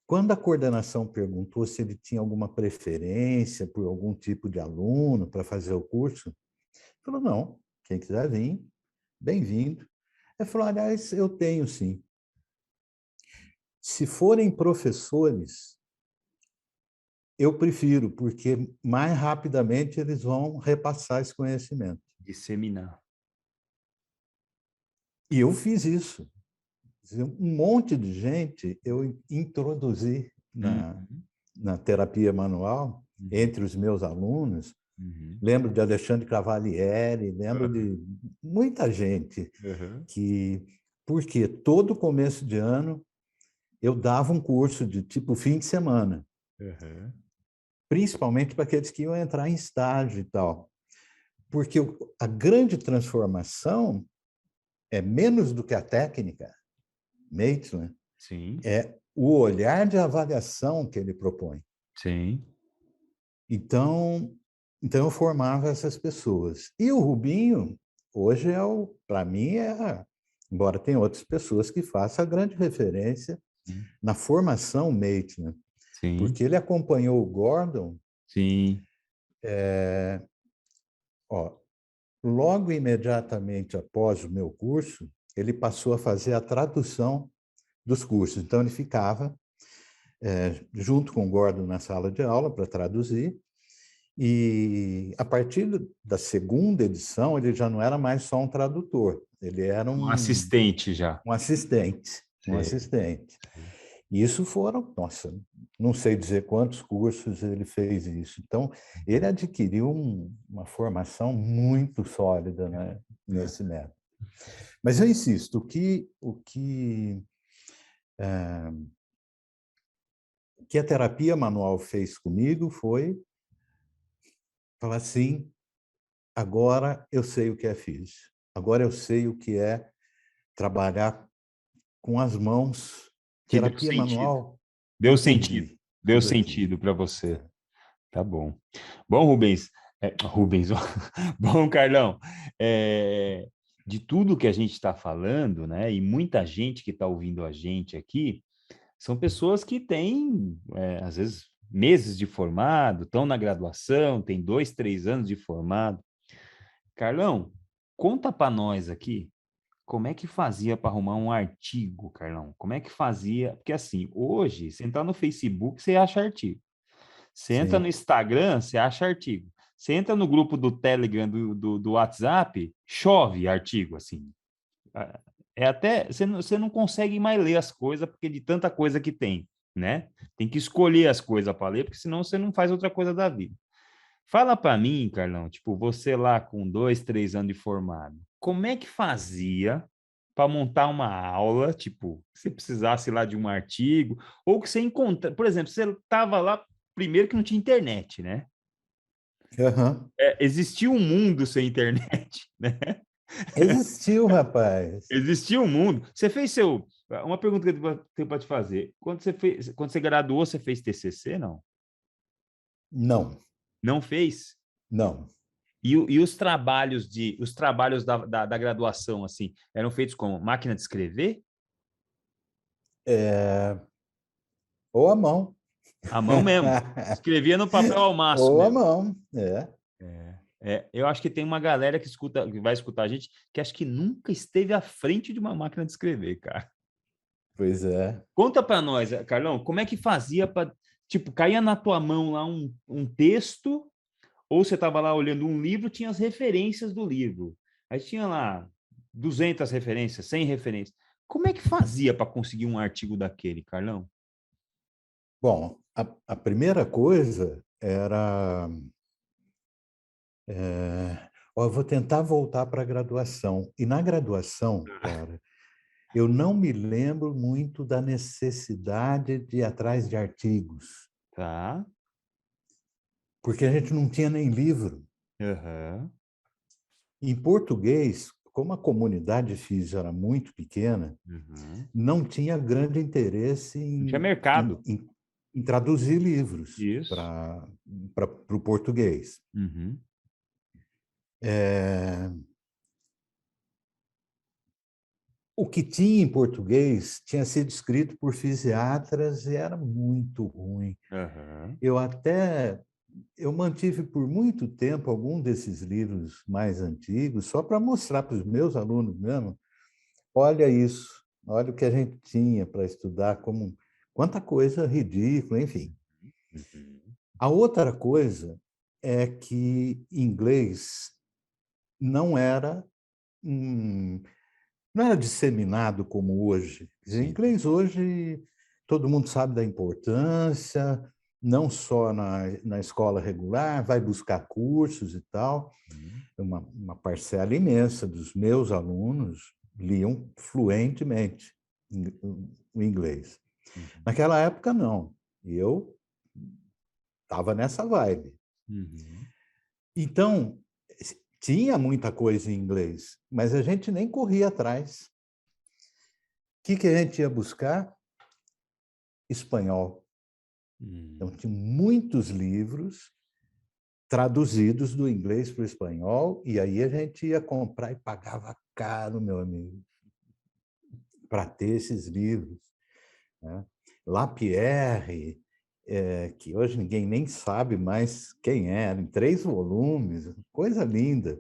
Quando a coordenação perguntou se ele tinha alguma preferência por algum tipo de aluno para fazer o curso, ele falou: não, quem quiser vir, bem-vindo. Ele falou: aliás, eu tenho sim. Se forem professores, eu prefiro, porque mais rapidamente eles vão repassar esse conhecimento. Disseminar. E eu fiz isso. Um monte de gente eu introduzi Uhum. na terapia manual, Uhum. entre os meus alunos. Uhum. Lembro de Alexandre Cavalieri, lembro de muita gente Uhum. que, porque todo começo de ano eu dava um curso de tipo fim de semana, Uhum. principalmente para aqueles que iam entrar em estágio e tal. Porque a grande transformação é menos do que a técnica, Maitland, Sim, é o olhar de avaliação que ele propõe. sim. Então, então eu formava essas pessoas. E o Rubinho, hoje para mim, embora tenha outras pessoas que façam a grande referência na formação Maitland, Sim, porque ele acompanhou o Gordon, sim. ó, logo imediatamente após o meu curso, ele passou a fazer a tradução dos cursos. Então, ele ficava junto com o Gordon na sala de aula para traduzir. E a partir da segunda edição, ele já não era mais só um tradutor, ele era Um assistente já. um assistente, um Sei, assistente. sei. E isso foram, nossa, não sei dizer quantos cursos ele fez isso. Então, ele adquiriu uma formação muito sólida, né, É. nesse método. Mas eu insisto, o que O que a terapia manual fez comigo foi falar assim, agora eu sei o que é físico, agora eu sei o que é trabalhar com as mãos. Que deu Terapia sentido. manual, Deu sentido. entendi Deu tudo aquilo. sentido para você. Tá bom. Bom, Rubens, Rubens, ó. Bom, Carlão, de tudo que a gente está falando, né, e muita gente que está ouvindo a gente aqui, são pessoas que têm, às vezes, meses de formado, estão na graduação, tem 2, 3 anos de formado. Carlão, conta para nós aqui, como é que fazia para arrumar um artigo, Carlão? Como é que fazia? Porque assim, hoje, você entrar no Facebook, você acha artigo. Você entra no Sim. Instagram, você acha artigo. Você entra no grupo do Telegram, do WhatsApp, chove artigo, assim. É até, você não consegue mais ler as coisas, porque de tanta coisa que tem, né? Tem que escolher as coisas para ler, porque senão você não faz outra coisa da vida. Fala para mim, Carlão, tipo, você lá com 2, 3 anos de formado, como é que fazia para montar uma aula, tipo, se precisasse lá de um artigo, ou que você encontra, por exemplo, você estava lá, primeiro que não tinha internet, né? Uhum. Existia um mundo sem internet, né? Existiu, rapaz. Existia um mundo. Você fez seu. Uma pergunta que eu tenho para te fazer. Quando você graduou, você fez TCC, não? Não, Não fez? não. E os trabalhos da graduação, assim, eram feitos com máquina de escrever? Ou a mão. À mão mesmo. Escrevia no papel ao maço Ou a mesmo. mão, é. Eu acho que tem uma galera que vai escutar a gente, que acho que nunca esteve à frente de uma máquina de escrever, cara. Pois é. Conta para nós, Carlão, como é que fazia para, tipo, caía na tua mão lá um texto, ou você estava lá olhando um livro, tinha as referências do livro. Aí tinha lá 200 referências, 100 referências. Como é que fazia para conseguir um artigo daquele, Carlão? Bom, a primeira coisa era. Eu vou tentar voltar para a graduação. E na graduação, cara, eu não me lembro muito da necessidade de ir atrás de artigos, Tá. porque a gente não tinha nem livro. Aham. Em português, como a comunidade física era muito pequena, Uhum. não tinha grande interesse Não tinha em, em, mercado. em, em traduzir livros Isso. para o português. Uhum. É, o que tinha em português tinha sido escrito por fisiatras e era muito ruim. Aham. Eu até eu mantive por muito tempo algum desses livros mais antigos, só para mostrar para os meus alunos mesmo, olha isso, olha o que a gente tinha para estudar, como quanta coisa ridícula, enfim. Uhum. A outra coisa é que inglês não era não era disseminado como hoje. Quer dizer, Sim. inglês hoje todo mundo sabe da importância, não só na escola regular, vai buscar cursos e tal. Uhum. Uma parcela imensa dos meus alunos liam fluentemente o inglês. Uhum. Naquela época, não. E eu estava nessa vibe. Uhum. Então, tinha muita coisa em inglês, mas a gente nem corria atrás. O que a gente ia buscar? Espanhol. Então, Uhum. tinha muitos livros traduzidos do inglês para o espanhol, e aí a gente ia comprar e pagava caro, meu amigo, para ter esses livros, né? Lapierre, que hoje ninguém nem sabe mais quem era, em 3 volumes, coisa linda.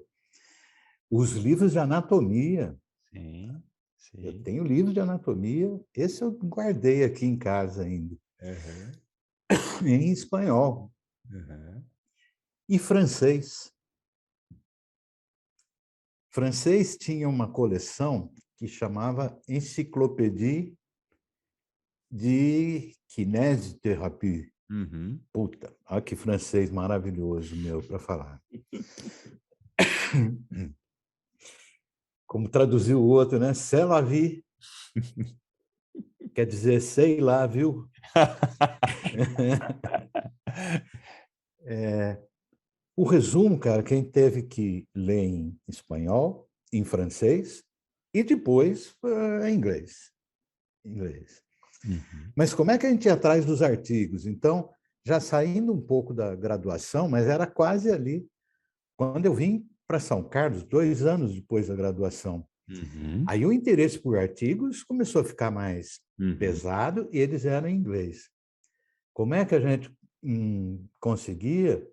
Os livros de anatomia, Sim. eu Sim. tenho livro de anatomia, esse eu guardei aqui em casa ainda, Aham. em espanhol. Aham. E francês. Francês tinha uma coleção que chamava Encyclopédie de Kinésithérapie. Uhum. Puta, olha que francês maravilhoso meu para falar. Como traduziu o outro, né? C'est la vie. Quer dizer, sei lá, viu? O resumo, cara, quem teve que ler em espanhol, em francês e depois em inglês. Inglês. Uhum. Mas como é que a gente ia atrás dos artigos? Então, já saindo um pouco da graduação, mas era quase ali. Quando eu vim para São Carlos, 2 anos depois da graduação, Uhum. aí o interesse por artigos começou a ficar mais Uhum. pesado e eles eram em inglês. Como é que a gente conseguia?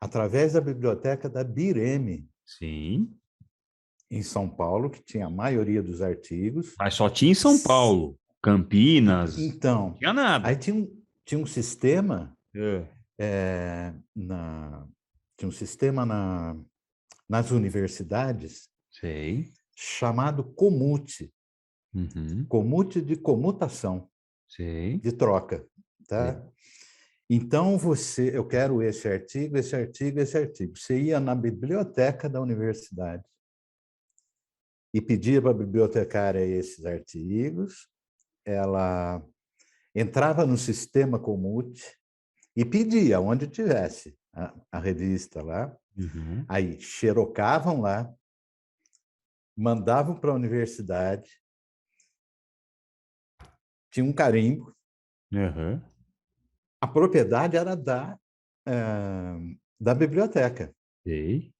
Através da biblioteca da Bireme, Sim. em São Paulo, que tinha a maioria dos artigos. Mas só tinha em São Paulo. Campinas, não Então, tinha aí nada. tinha um sistema, É. é, na, tinha um sistema nas universidades Sei. chamado Comute, Uhum. Comute de comutação, Sei. de troca, Sei. tá? Então, eu quero esse artigo, esse artigo, esse artigo. Você ia na biblioteca da universidade e pedia para a bibliotecária esses artigos, ela entrava no sistema Comute e pedia, onde tivesse a revista lá, Uhum. aí xerocavam lá, mandavam para a universidade, tinha um carimbo, Uhum. a propriedade era da biblioteca. Sei.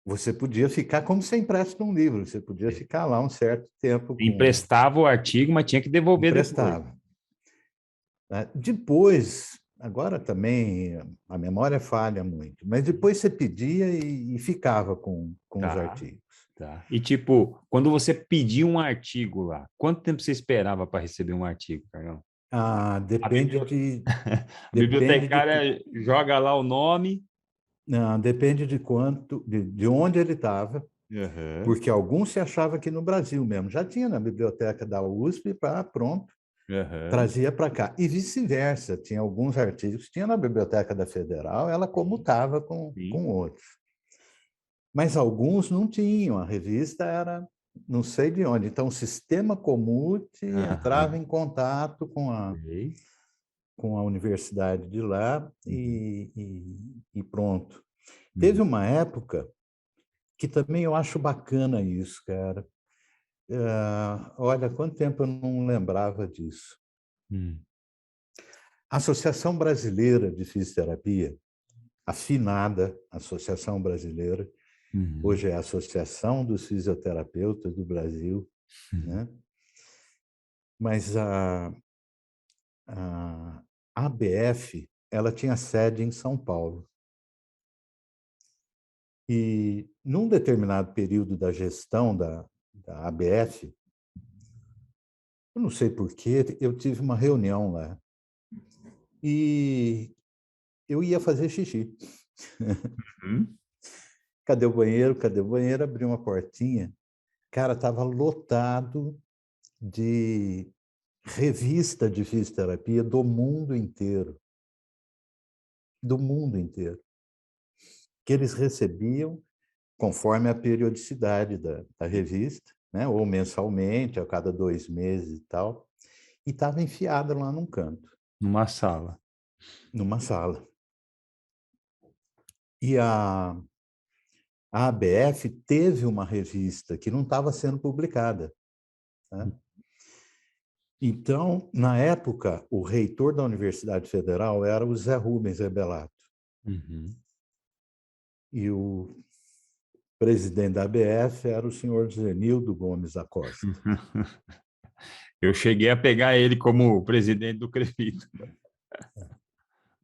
Você podia ficar como se empresta um livro, você podia Sei. ficar lá um certo tempo Emprestava o artigo, mas tinha que devolver depois. emprestava. Né? Depois, agora também a memória falha muito, mas depois você pedia e ficava com os Tá, artigos. tá. E tipo, quando você pedia um artigo lá, quanto tempo você esperava para receber um artigo, Carlão? Ah, A, bibli- a depende de, bibliotecária joga lá o nome. não, depende de quanto, de onde ele estava, Aham, porque alguns se achava aqui no Brasil mesmo. Já tinha na biblioteca da USP, pronto, aham. trazia para cá. E vice-versa, tinha alguns artigos, tinha na biblioteca da Federal, ela Sim, comutava com sim. outros. Mas alguns não tinham, a revista era não sei de onde. Então, o sistema Comute entrava Aham. em contato Sei. com a universidade de lá Uhum, e pronto. Teve uhum, uma época que também eu acho bacana isso, cara. Olha, quanto tempo eu não lembrava disso. uhum, A Associação Brasileira de Fisioterapia, a finada Associação Brasileira, uhum, hoje é a Associação dos Fisioterapeutas do Brasil, uhum, né? Mas a ABF, ela tinha sede em São Paulo. E, num determinado período da gestão da ABF, eu não sei por quê, eu tive uma reunião lá e eu ia fazer xixi. uhum. Cadê o banheiro? Cadê o banheiro? Abri uma portinha. Cara, estava lotado de revista de fisioterapia do mundo inteiro. Do mundo inteiro. Que eles recebiam conforme a periodicidade da revista, né? Ou mensalmente, a cada 2 meses e tal. E estava enfiada lá num canto, Numa sala. numa sala. E a ABF teve uma revista que não estava sendo publicada, né? Então, na época, o reitor da Universidade Federal era o Zé Rubens Rebelato. Uhum. E o presidente da ABF era o senhor Zenildo Gomes da Costa. Eu cheguei a pegar ele como presidente do CREFIT,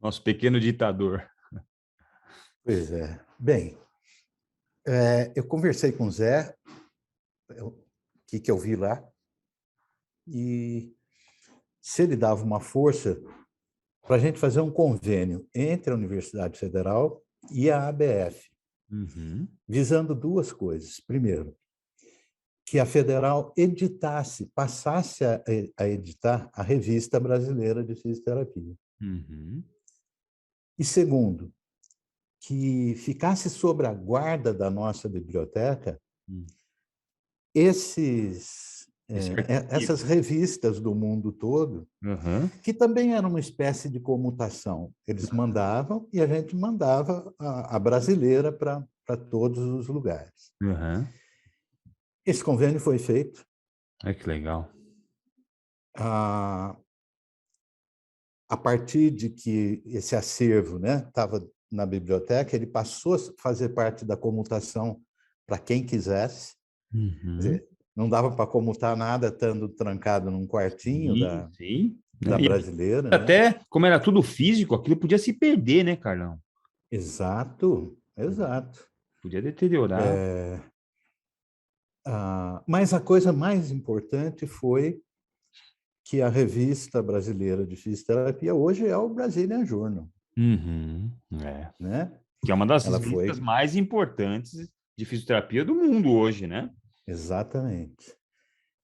nosso pequeno ditador. Pois é. Bem, eu conversei com o Zé, o que eu vi lá, e se ele dava uma força para a gente fazer um convênio entre a Universidade Federal e a ABF, Uhum. visando duas coisas. Primeiro, que a Federal editasse, passasse a editar a Revista Brasileira de Fisioterapia. Uhum. E segundo, que ficasse sob a guarda da nossa biblioteca Uhum. esses essas revistas do mundo todo, Uhum. que também era uma espécie de comutação. Eles mandavam e a gente mandava a brasileira para todos os lugares. Uhum. Esse convênio foi feito. Ai, que legal. A partir de que esse acervo, né, estava na biblioteca, ele passou a fazer parte da comutação para quem quisesse. Quer Uhum. dizer, não dava para comutar nada estando trancado num quartinho Sim, sim. da Né? E brasileira, né? até, como era tudo físico, aquilo podia se perder, né, Carlão? Exato, exato. Podia deteriorar. Mas a coisa mais importante foi que a Revista Brasileira de Fisioterapia hoje é o Brazilian Journal, Uhum. É. né? Que é uma das Ela revistas foi mais importantes de fisioterapia do mundo hoje, né? exatamente.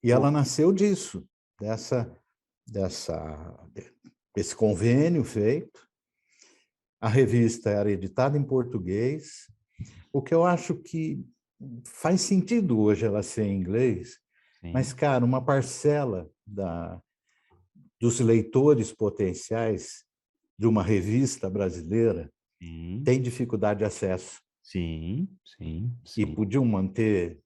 E Pô. ela nasceu disso, dessa, dessa, desse convênio feito. A revista era editada em português, o que eu acho que faz sentido hoje ela ser em inglês, Sim, mas, cara, uma parcela dos leitores potenciais de uma revista brasileira sim, tem dificuldade de acesso sim, sim, e sim. podiam manter,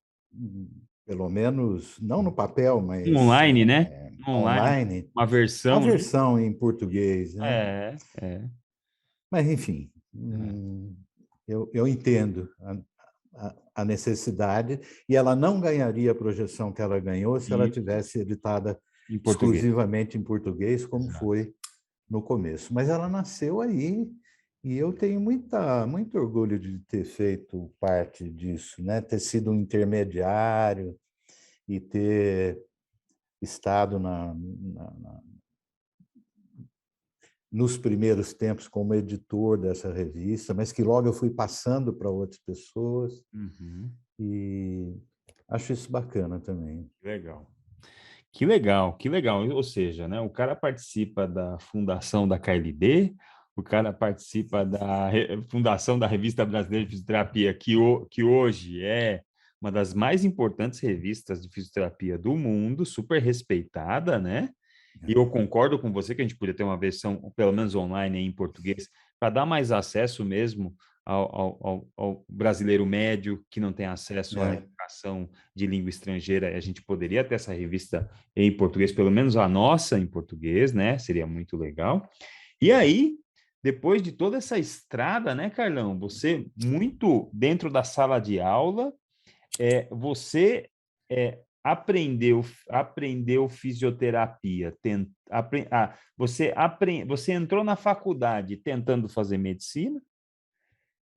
pelo menos, não no papel, mas Online, né? Online, online, uma a versão, né? versão em português, né? É. Mas, enfim, É. eu entendo a necessidade e ela não ganharia a projeção que ela ganhou se ela E tivesse editada em português. exclusivamente em português, como Exato. foi no começo. Mas ela nasceu aí e eu tenho muito orgulho de ter feito parte disso, né? Ter sido um intermediário e ter estado nos primeiros tempos como editor dessa revista, mas que logo eu fui passando para outras pessoas Uhum. e acho isso bacana também. Legal. Que legal, que legal. Ou seja, né, o cara participa da fundação da KLB, o cara participa da fundação da Revista Brasileira de Fisioterapia, que hoje é uma das mais importantes revistas de fisioterapia do mundo, super respeitada, né? E eu concordo com você que a gente podia ter uma versão, pelo menos online, em português, para dar mais acesso mesmo ao brasileiro médio que não tem acesso à É. educação de língua estrangeira. A gente poderia ter essa revista em português, pelo menos a nossa em português, né? Seria muito legal. E aí, depois de toda essa estrada, né, Carlão? Você muito dentro da sala de aula, você aprendeu fisioterapia, você entrou na faculdade tentando fazer medicina,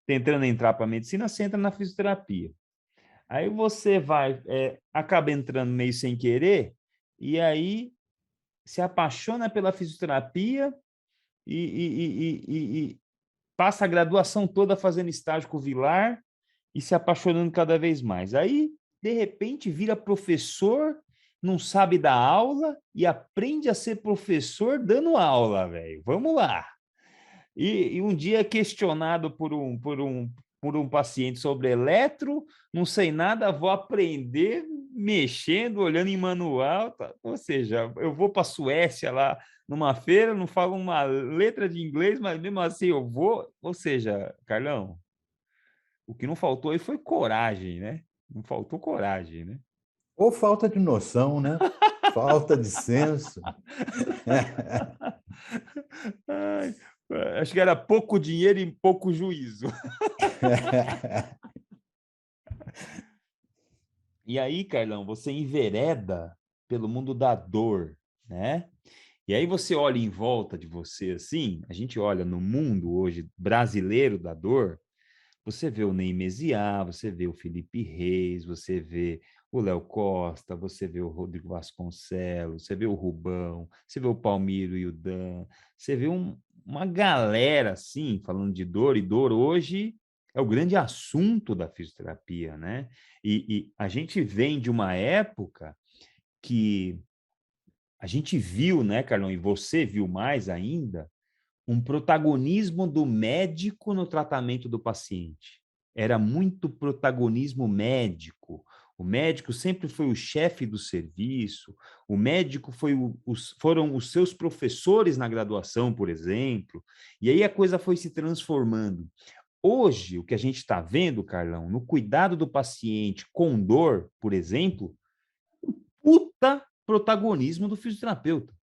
tentando entrar para medicina, você entra na fisioterapia. Aí você acaba entrando meio sem querer, e aí se apaixona pela fisioterapia e passa a graduação toda fazendo estágio com o Vilar e se apaixonando cada vez mais. Aí, de repente, vira professor, não sabe dar aula e aprende a ser professor dando aula, velho. Vamos lá. E um dia questionado por um paciente sobre eletro, não sei nada, vou aprender mexendo, olhando em manual. Tá? Ou seja, eu vou para a Suécia lá numa feira, não falo uma letra de inglês, mas mesmo assim eu vou. Ou seja, Carlão, o que não faltou aí foi coragem, né? Não faltou coragem, né? Ou falta de noção, né? Falta de senso. Ai, acho que era pouco dinheiro e pouco juízo. E aí, Carlão, você envereda pelo mundo da dor, né? E aí você olha em volta de você assim, a gente olha no mundo hoje brasileiro da dor, você vê o Ney Mesiá, você vê o Felipe Reis, você vê o Léo Costa, você vê o Rodrigo Vasconcelos, você vê o Rubão, você vê o Palmiro e o Dan, você vê uma galera assim, falando de dor, e dor hoje é o grande assunto da fisioterapia, né? E a gente vem de uma época que a gente viu, né, Carlão, e você viu mais ainda, um protagonismo do médico no tratamento do paciente. Era muito protagonismo médico. O médico sempre foi o chefe do serviço, o médico foram os seus professores na graduação, por exemplo, e aí a coisa foi se transformando. Hoje, o que a gente está vendo, Carlão, no cuidado do paciente com dor, por exemplo, puta protagonismo do fisioterapeuta.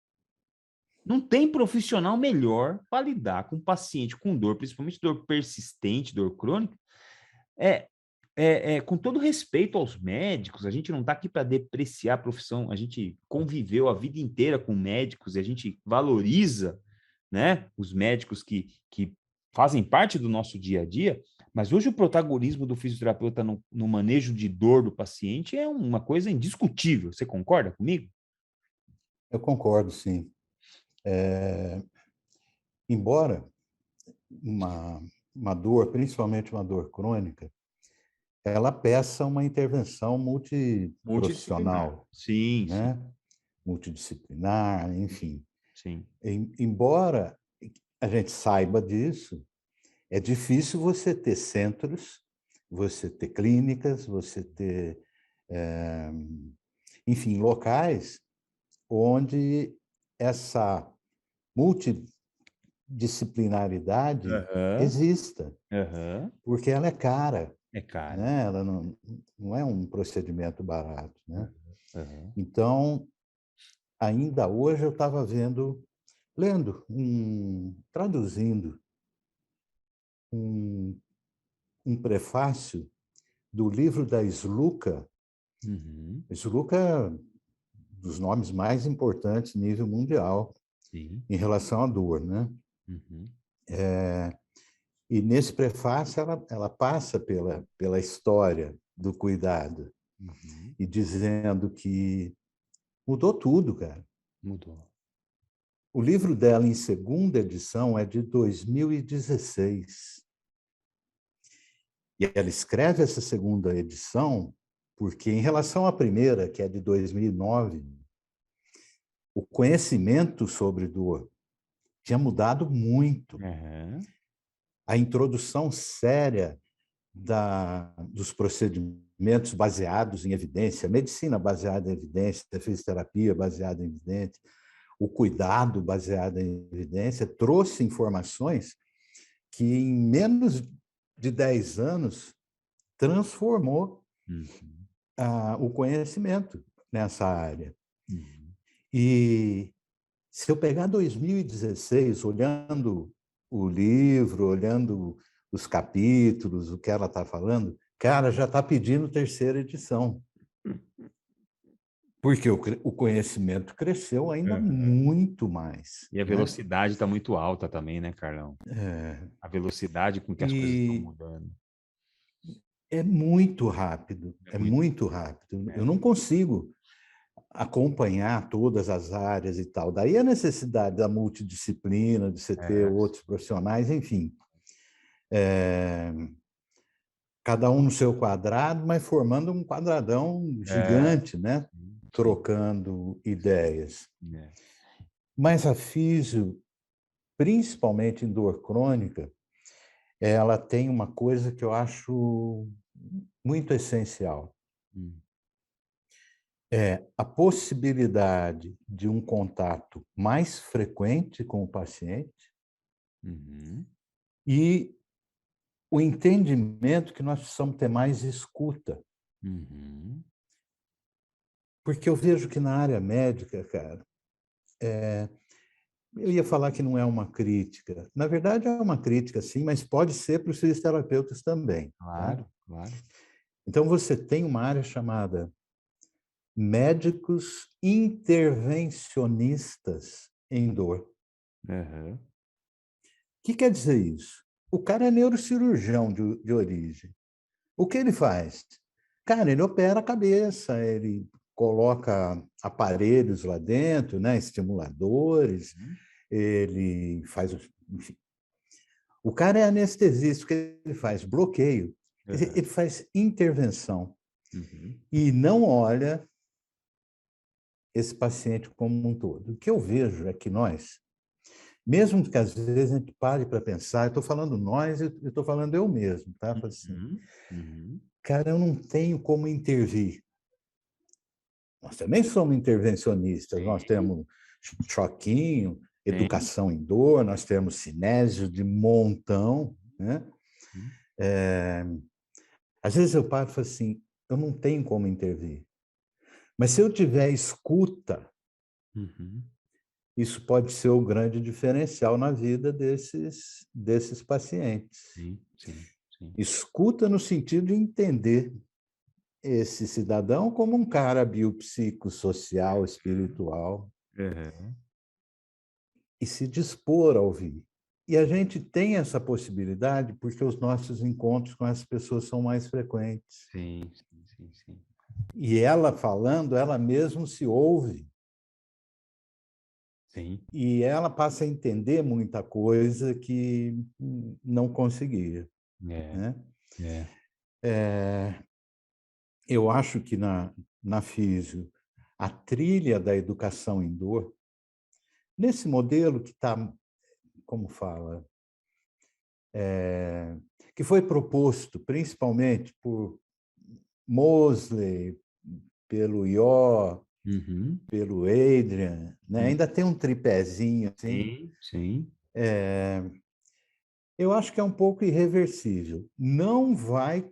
Não tem profissional melhor para lidar com paciente com dor, principalmente dor persistente, dor crônica. É, com todo respeito aos médicos, a gente não está aqui para depreciar a profissão, a gente conviveu a vida inteira com médicos e a gente valoriza, né, os médicos que fazem parte do nosso dia a dia, mas hoje o protagonismo do fisioterapeuta no manejo de dor do paciente é uma coisa indiscutível. Você concorda comigo? Eu concordo, sim. Embora uma dor, principalmente uma dor crônica, ela peça uma intervenção Multidisciplinar. multiprofissional, Sim, sim, né? Multidisciplinar, enfim. sim. Embora a gente saiba disso, é difícil você ter centros, você ter clínicas, você ter, enfim, locais onde essa multidisciplinaridade Aham, exista, aham. porque ela é cara, É caro. né? Ela não é um procedimento barato, né? Aham. Então, ainda hoje eu estava lendo, traduzindo um, um prefácio do livro da Sluka. Uhum. Sluka é um dos nomes mais importantes nível mundial Sim. em relação à dor, né? Uhum. E nesse prefácio ela passa pela história do cuidado Uhum. e dizendo que mudou tudo, cara. Mudou. O livro dela, em segunda edição, é de 2016. E ela escreve essa segunda edição porque, em relação à primeira, que é de 2009, o conhecimento sobre dor tinha mudado muito. Aham. A introdução séria dos procedimentos baseados em evidência, medicina baseada em evidência, fisioterapia baseada em evidência, o cuidado baseado em evidência, trouxe informações que, em menos de 10 anos, transformou Uhum. o conhecimento nessa área. Uhum. E se eu pegar 2016, olhando o livro, olhando os capítulos, o que ela está falando, cara, já está pedindo terceira edição. Porque o conhecimento cresceu ainda Aham. muito mais, E a né? velocidade está muito alta também, né, Carlão? É, A velocidade com que as coisas estão e mudando. é muito rápido, É é muito. muito rápido. É Eu não muito. consigo acompanhar todas as áreas e tal. Daí a necessidade da multidisciplina, de você ter É. outros profissionais, enfim. Cada um no seu quadrado, mas formando um quadradão É. gigante, né? Sim. Sim. Trocando ideias. É. Mas a físio, principalmente em dor crônica, ela tem uma coisa que eu acho muito essencial. Hum. É a possibilidade de um contato mais frequente com o paciente Uhum. e o entendimento que nós precisamos ter mais escuta. Uhum. Porque eu vejo que na área médica, cara, eu ia falar que não é uma crítica. Na verdade, é uma crítica, sim, mas pode ser para os fisioterapeutas também, tá? Claro, claro. Então, você tem uma área chamada médicos intervencionistas em dor. O Aham. que quer dizer isso? O cara é neurocirurgião de origem. O que ele faz? Cara, ele opera a cabeça, ele coloca aparelhos lá dentro, né, estimuladores, Uhum. ele faz, enfim. O cara é anestesista, o que ele faz? Bloqueio. Aham. Ele faz intervenção Uhum. e não olha esse paciente como um todo. O que eu vejo é que nós, mesmo que às vezes a gente pare para pensar, eu estou falando nós, eu estou falando eu mesmo, tá? Falo assim, Uhum. Uhum. cara, eu não tenho como intervir Nós também somos intervencionistas, nós Sim, temos choquinho, sim. educação em dor, nós temos cinésio de montão, né? Uhum. Às vezes eu paro e falo assim, eu não tenho como intervir, mas se eu tiver escuta, Uhum. isso pode ser o grande diferencial na vida desses pacientes. Sim, sim, sim. Escuta no sentido de entender esse cidadão como um cara biopsicossocial, espiritual, Uhum. e se dispor a ouvir. E a gente tem essa possibilidade porque os nossos encontros com as pessoas são mais frequentes. Sim, sim, sim, sim. E ela falando, ela mesma se ouve. Sim. E ela passa a entender muita coisa que não conseguia, É, né? é. Eu acho que na físio, a trilha da educação em dor, nesse modelo que está, como fala, que foi proposto principalmente por Mosley, pelo Ió, Uhum. pelo Adrian, né? Hum. Ainda tem um tripézinho assim. Sim, sim. Eu acho que é um pouco irreversível. Não vai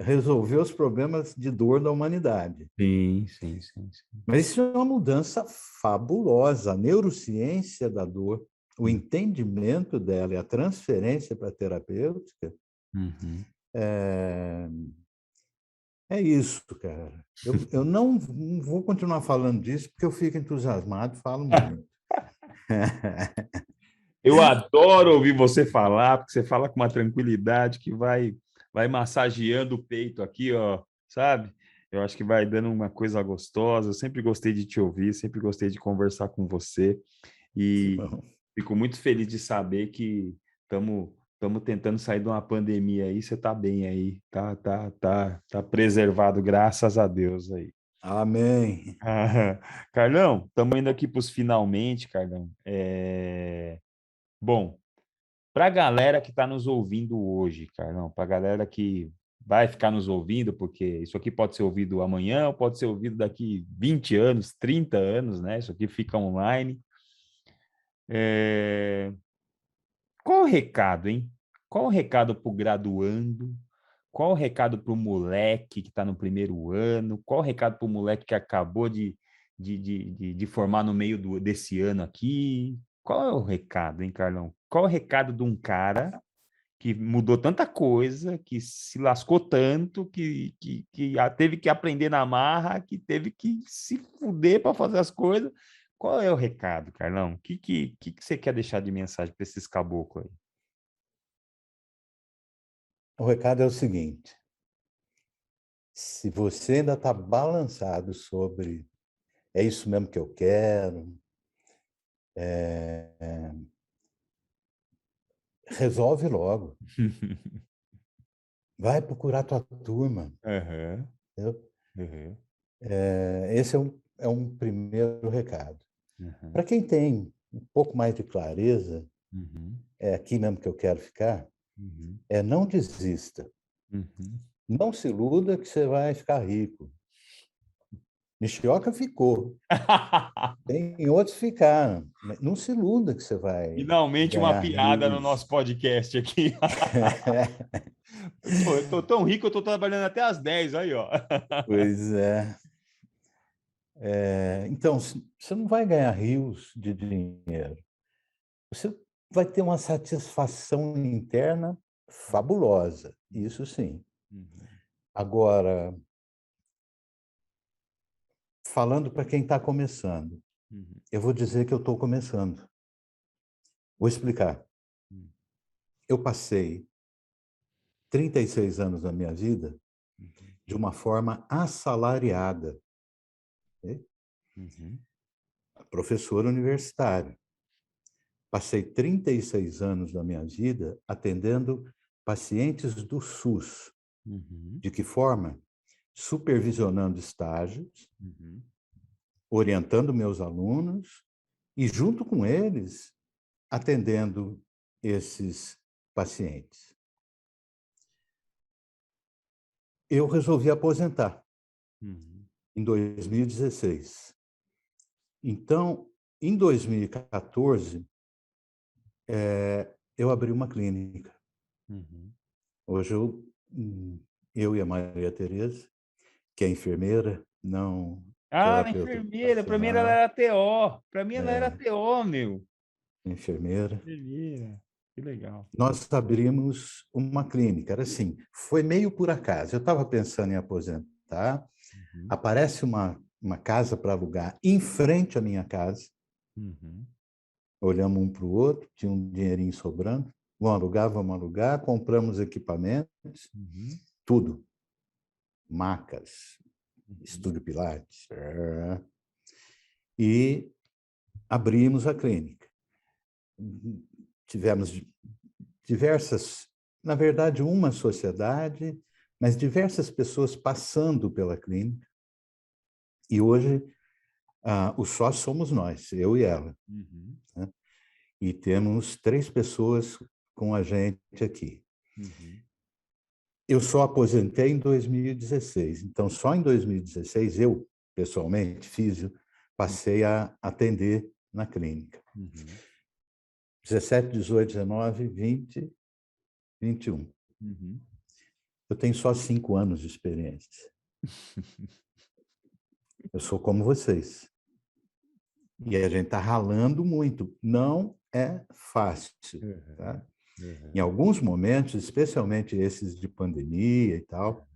resolver os problemas de dor da humanidade. Sim, sim, sim, sim. Mas isso é uma mudança fabulosa. A neurociência da dor, o Hum. entendimento dela e a transferência para a terapêutica Uhum. é isso, cara. Eu não vou continuar falando disso porque eu fico entusiasmado, falo muito. Eu adoro ouvir você falar, porque você fala com uma tranquilidade que vai massageando o peito aqui, ó, sabe? Eu acho que vai dando uma coisa gostosa. Eu sempre gostei de te ouvir, sempre gostei de conversar com você Que e bom. fico muito feliz de saber que estamos tentando sair de uma pandemia aí. Você tá bem aí, tá preservado, graças a Deus aí. Amém. Ah, Carlão, estamos indo aqui para os finalmente, Carlão. Bom, para a galera que está nos ouvindo hoje, Carlão, para a galera que vai ficar nos ouvindo, porque isso aqui pode ser ouvido amanhã, ou pode ser ouvido daqui 20 anos, 30 anos, né? Isso aqui fica online. É, Qual o recado, hein? Qual o recado para o graduando? Qual o recado para o moleque que está no primeiro ano? Qual o recado para o moleque que acabou de formar no meio desse ano aqui? Qual é o recado, hein, Carlão? Qual é o recado de um cara que mudou tanta coisa, que se lascou tanto, que teve que aprender na marra, que teve que se fuder para fazer as coisas? Qual é o recado, Carlão? O que você quer deixar de mensagem para esses caboclos aí? O recado é o seguinte: se você ainda está balançado sobre é isso mesmo que eu quero, resolve logo. Vai procurar tua turma. Aham, Entendeu? aham, Esse é um primeiro recado. aham, Para quem tem um pouco mais de clareza, uhum, é aqui mesmo que eu quero ficar, uhum, não desista. uhum. Não se iluda que você vai ficar rico. Nishioka ficou. Tem outros que ficaram. Mas não se iluda que você vai Finalmente uma ganhar piada no rios. nosso podcast aqui. Eu tô tão rico, eu tô trabalhando até às 10 aí, ó. Pois é. Então, você não vai ganhar rios de dinheiro. Você vai ter uma satisfação interna fabulosa, isso sim. Uhum, Agora, falando para quem está começando, uhum, eu vou dizer que eu estou começando. Vou explicar. uhum, Eu passei 36 anos da minha vida uhum, de uma forma assalariada, né? uhum, Professor universitário. Passei 36 anos da minha vida atendendo pacientes do SUS. uhum, De que forma? Supervisionando estágios, uhum. orientando meus alunos e, junto com eles, atendendo esses pacientes. Eu resolvi aposentar. Uhum. em 2016. Então, em 2014, eu abri uma clínica. Uhum. Hoje eu e a Maria Tereza, que é enfermeira, não Ah, ela é terapeuta enfermeira. Para mim ela ocupacional, era TO. Para mim ela era é TO, meu. enfermeira. Enfermeira. Que legal. Nós abrimos uma clínica. Era assim, foi meio por acaso. Eu estava pensando em aposentar, Uhum. aparece uma casa para alugar em frente à minha casa. Uhum. Olhamos um para o outro, tinha um dinheirinho sobrando. Vamos alugar, compramos equipamentos, Uhum. tudo. Macas, Uhum. estúdio Pilates. E abrimos a clínica. Tivemos diversas, na verdade, uma sociedade, mas diversas pessoas passando pela clínica. E hoje, os sócios somos nós, eu e ela. Uhum. Né? E temos 3 pessoas com a gente aqui. Uhum. Eu só aposentei em 2016, então só em 2016 eu, pessoalmente, físio, passei a atender na clínica. Uhum. 17, 18, 19, 20, 21. Uhum. Eu tenho só 5 anos de experiência. Eu sou como vocês. E a gente está ralando muito. Não é fácil. Uhum. Tá? Em Uhum. alguns momentos, especialmente esses de pandemia e tal,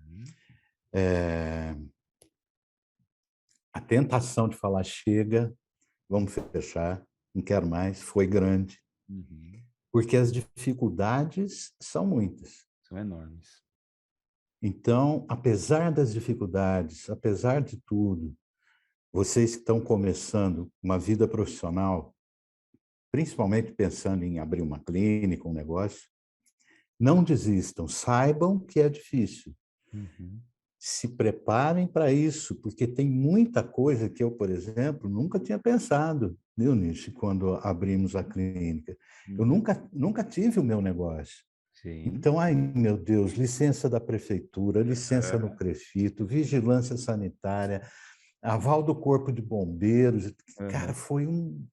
Uhum. a tentação de falar chega, vamos fechar, não quero mais, foi grande, Uhum. porque as dificuldades são muitas. São enormes. Então, apesar das dificuldades, apesar de tudo, vocês que estão começando uma vida profissional, principalmente pensando em abrir uma clínica, um negócio, não desistam, saibam que é difícil. Uhum. Se preparem para isso, porque tem muita coisa que eu, por exemplo, nunca tinha pensado, viu, Nishi, quando abrimos a clínica. Eu Uhum. nunca tive o meu negócio. Sim. Então, ai, meu Deus, licença da prefeitura, licença no Uhum. Crefito, vigilância sanitária, aval do Corpo de Bombeiros. Cara, Uhum. foi um,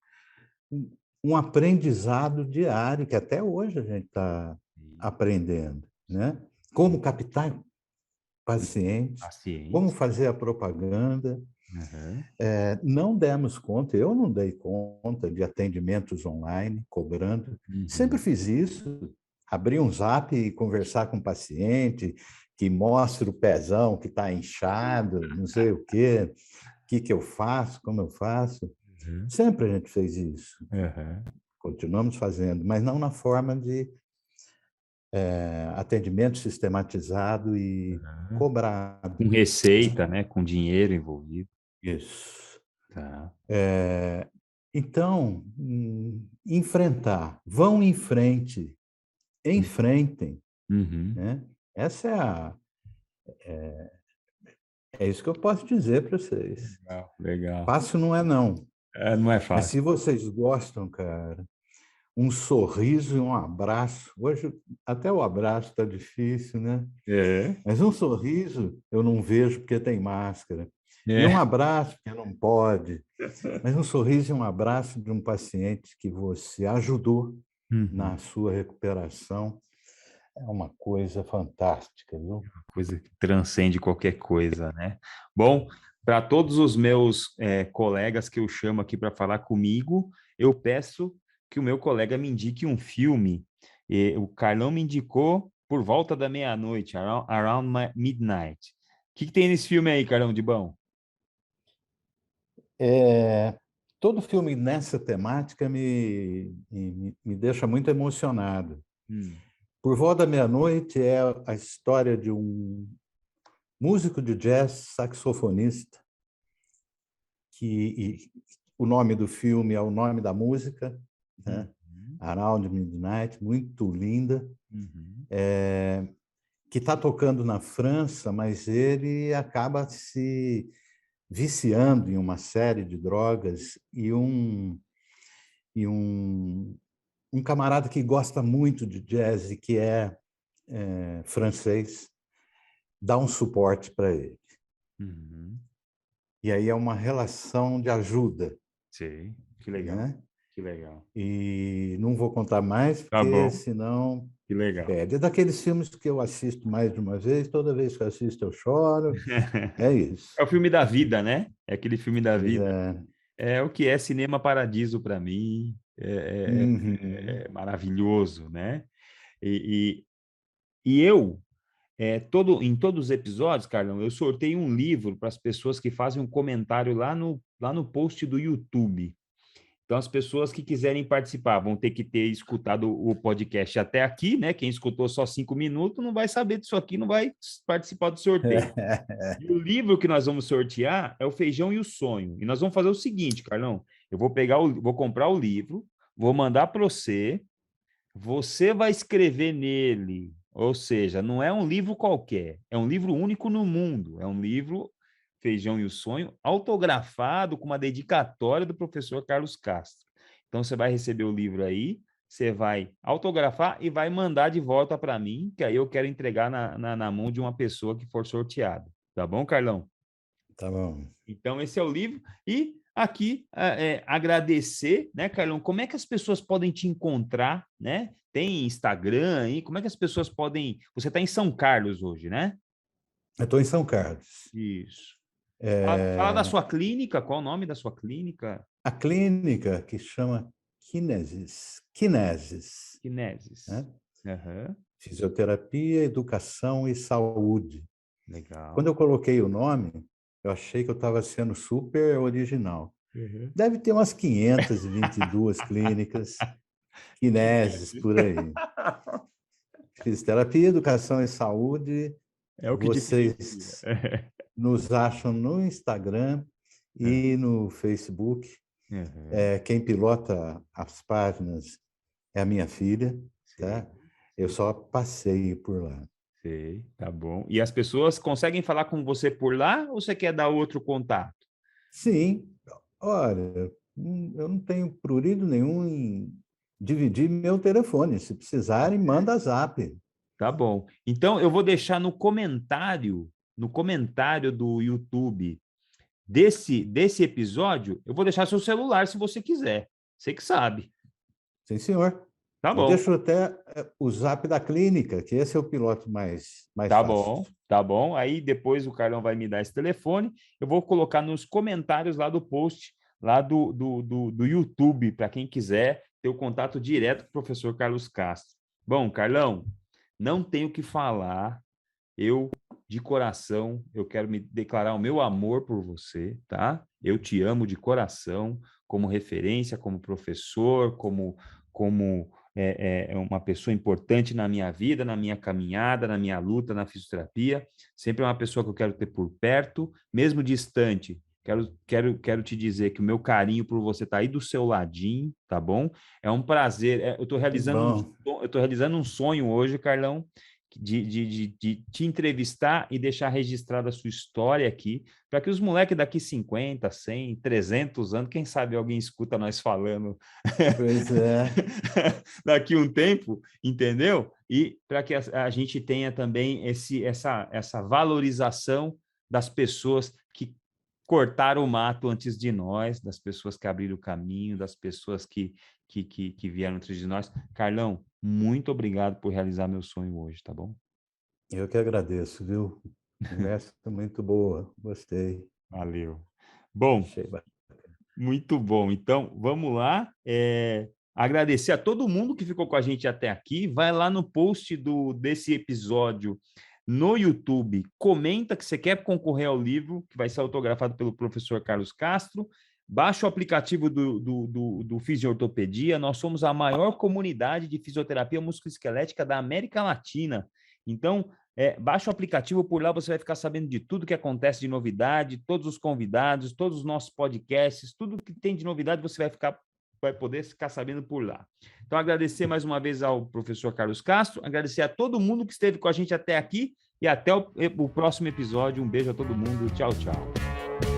um aprendizado diário, que até hoje a gente está Sim. aprendendo, né? Sim. Como captar pacientes, como Pacientes. fazer a propaganda. Uhum. Não demos conta, eu não dei conta de atendimentos online, cobrando. Sempre Uhum. fiz isso, abrir um zap e conversar com o paciente, que mostra o pezão que está inchado, não sei o que eu faço, como eu faço. Uhum. Sempre a gente fez isso, Uhum. continuamos fazendo, mas não na forma de atendimento sistematizado e Uhum. Com cobrado. Né? receita, né? Com dinheiro envolvido. Isso. Tá. Então, enfrentar, vão em frente, enfrentem, Uhum. né? Essa é isso que eu posso dizer para vocês. Legal, legal. Fácil não é não, É, não é mas fácil. se vocês gostam, cara, um sorriso e um abraço. Hoje até o abraço está difícil, né? É. Mas um sorriso eu não vejo porque tem máscara. E um É. abraço porque não pode. Mas um sorriso e um abraço de um paciente que você ajudou Uhum. na sua recuperação é uma coisa fantástica, viu? Coisa que transcende qualquer coisa, né? Bom, para todos os meus colegas que eu chamo aqui para falar comigo, eu peço que o meu colega me indique um filme. O Carlão me indicou Por Volta da Meia-Noite, Midnight. O que tem nesse filme aí, Carlão, de bom? Todo filme nessa temática me deixa muito emocionado. Hum. Por Volta da Meia-Noite é a história de um músico de jazz, saxofonista, que o nome do filme é o nome da música, né? Uhum. Around Midnight, muito linda, Uhum. que está tocando na França, mas ele acaba se viciando em uma série de drogas e um camarada que gosta muito de jazz e que é francês dá um suporte para ele. Uhum. E aí é uma relação de ajuda. Sei, que legal, Né? que legal. E não vou contar mais, Tá porque bom, senão que legal. perde. É daqueles filmes que eu assisto mais de uma vez, toda vez que eu assisto eu choro. É isso. É o filme da vida, né? É aquele filme da Pois vida. é. É o que é Cinema Paradiso para mim. Uhum. É maravilhoso, né? E, e eu, em todos os episódios, Carlão, eu sorteio um livro para as pessoas que fazem um comentário lá no post do YouTube. Então, as pessoas que quiserem participar vão ter que ter escutado o podcast até aqui, né? Quem escutou só 5 minutos não vai saber disso aqui, não vai participar do sorteio. E o livro que nós vamos sortear é O Feijão e o Sonho. E nós vamos fazer o seguinte, Carlão, eu vou comprar o livro, vou mandar para você, você vai escrever nele, ou seja, não é um livro qualquer, é um livro único no mundo, é um livro Feijão e o Sonho, autografado com uma dedicatória do professor Carlos Castro. Então você vai receber o livro aí, você vai autografar e vai mandar de volta para mim, que aí eu quero entregar na mão de uma pessoa que for sorteada. Tá bom, Carlão? Tá bom. Então, esse é o livro. E aqui, agradecer, né, Carlão? Como é que as pessoas podem te encontrar, né? Tem Instagram aí? Como é que as pessoas podem... Você está em São Carlos hoje, né? Eu estou em São Carlos. Isso. Fala da É, sua clínica, qual o nome da sua clínica? a clínica que chama Kinesis, Kinesis. né? Aham. Fisioterapia, educação e saúde. Quando Legal. eu coloquei o nome, eu achei que eu estava sendo super original. Uhum. Deve ter umas 522 clínicas, Kinesis, Kinesis. por aí. Fisioterapia, educação e saúde. É o que diferencia. Vocês nos acham no Instagram e no Facebook. Uhum. Quem pilota as páginas é a minha filha, Sei, tá? Eu só passeio por lá. sei, tá bom. E as pessoas conseguem falar com você por lá ou você quer dar outro contato? Sim, olha, eu não tenho prurido nenhum em dividir meu telefone. Se precisarem, manda zap. Tá bom. Então, eu vou deixar no comentário do YouTube desse episódio, eu vou deixar seu celular se você quiser. Você que sabe. Sim, senhor. Tá Eu bom. deixo até o zap da clínica, que esse é o piloto mais Tá fácil. bom, tá bom. Aí depois o Carlão vai me dar esse telefone. Eu vou colocar nos comentários lá do post, lá do YouTube, para quem quiser ter o contato direto com o professor Carlos Castro. Bom, Carlão, não tenho o que falar. Eu, de coração, eu quero me declarar o meu amor por você, tá? Eu te amo de coração, como referência, como professor, como uma pessoa importante na minha vida, na minha caminhada, na minha luta, na fisioterapia. Sempre é uma pessoa que eu quero ter por perto, mesmo distante. Quero te dizer que o meu carinho por você está aí do seu ladinho, tá bom? É um prazer. Eu estou Que bom. realizando um sonho hoje, Carlão, de te entrevistar e deixar registrada a sua história aqui, para que os moleques daqui 50, 100, 300 anos, quem sabe alguém escuta nós falando Pois é. daqui um tempo, entendeu? E para que a gente tenha também essa valorização das pessoas que cortaram o mato antes de nós, das pessoas que abriram o caminho, das pessoas que vieram antes de nós. Carlão, muito obrigado por realizar meu sonho hoje, tá bom? Eu que agradeço, viu? Conversa muito boa. Gostei. Valeu. Bom, Achei bacana. muito bom. Então, vamos lá. Agradecer a todo mundo que ficou com a gente até aqui. Vai lá no post desse episódio no YouTube. Comenta que você quer concorrer ao livro, que vai ser autografado pelo professor Carlos Castro. Baixa o aplicativo do Fisiortopedia. Nós somos a maior comunidade de fisioterapia musculoesquelética da América Latina. Então, baixa o aplicativo, por lá você vai ficar sabendo de tudo que acontece de novidade, todos os convidados, todos os nossos podcasts, tudo que tem de novidade você vai poder ficar sabendo por lá. Então, agradecer mais uma vez ao professor Carlos Castro, agradecer a todo mundo que esteve com a gente até aqui e até o próximo episódio. Um beijo a todo mundo. Tchau, tchau.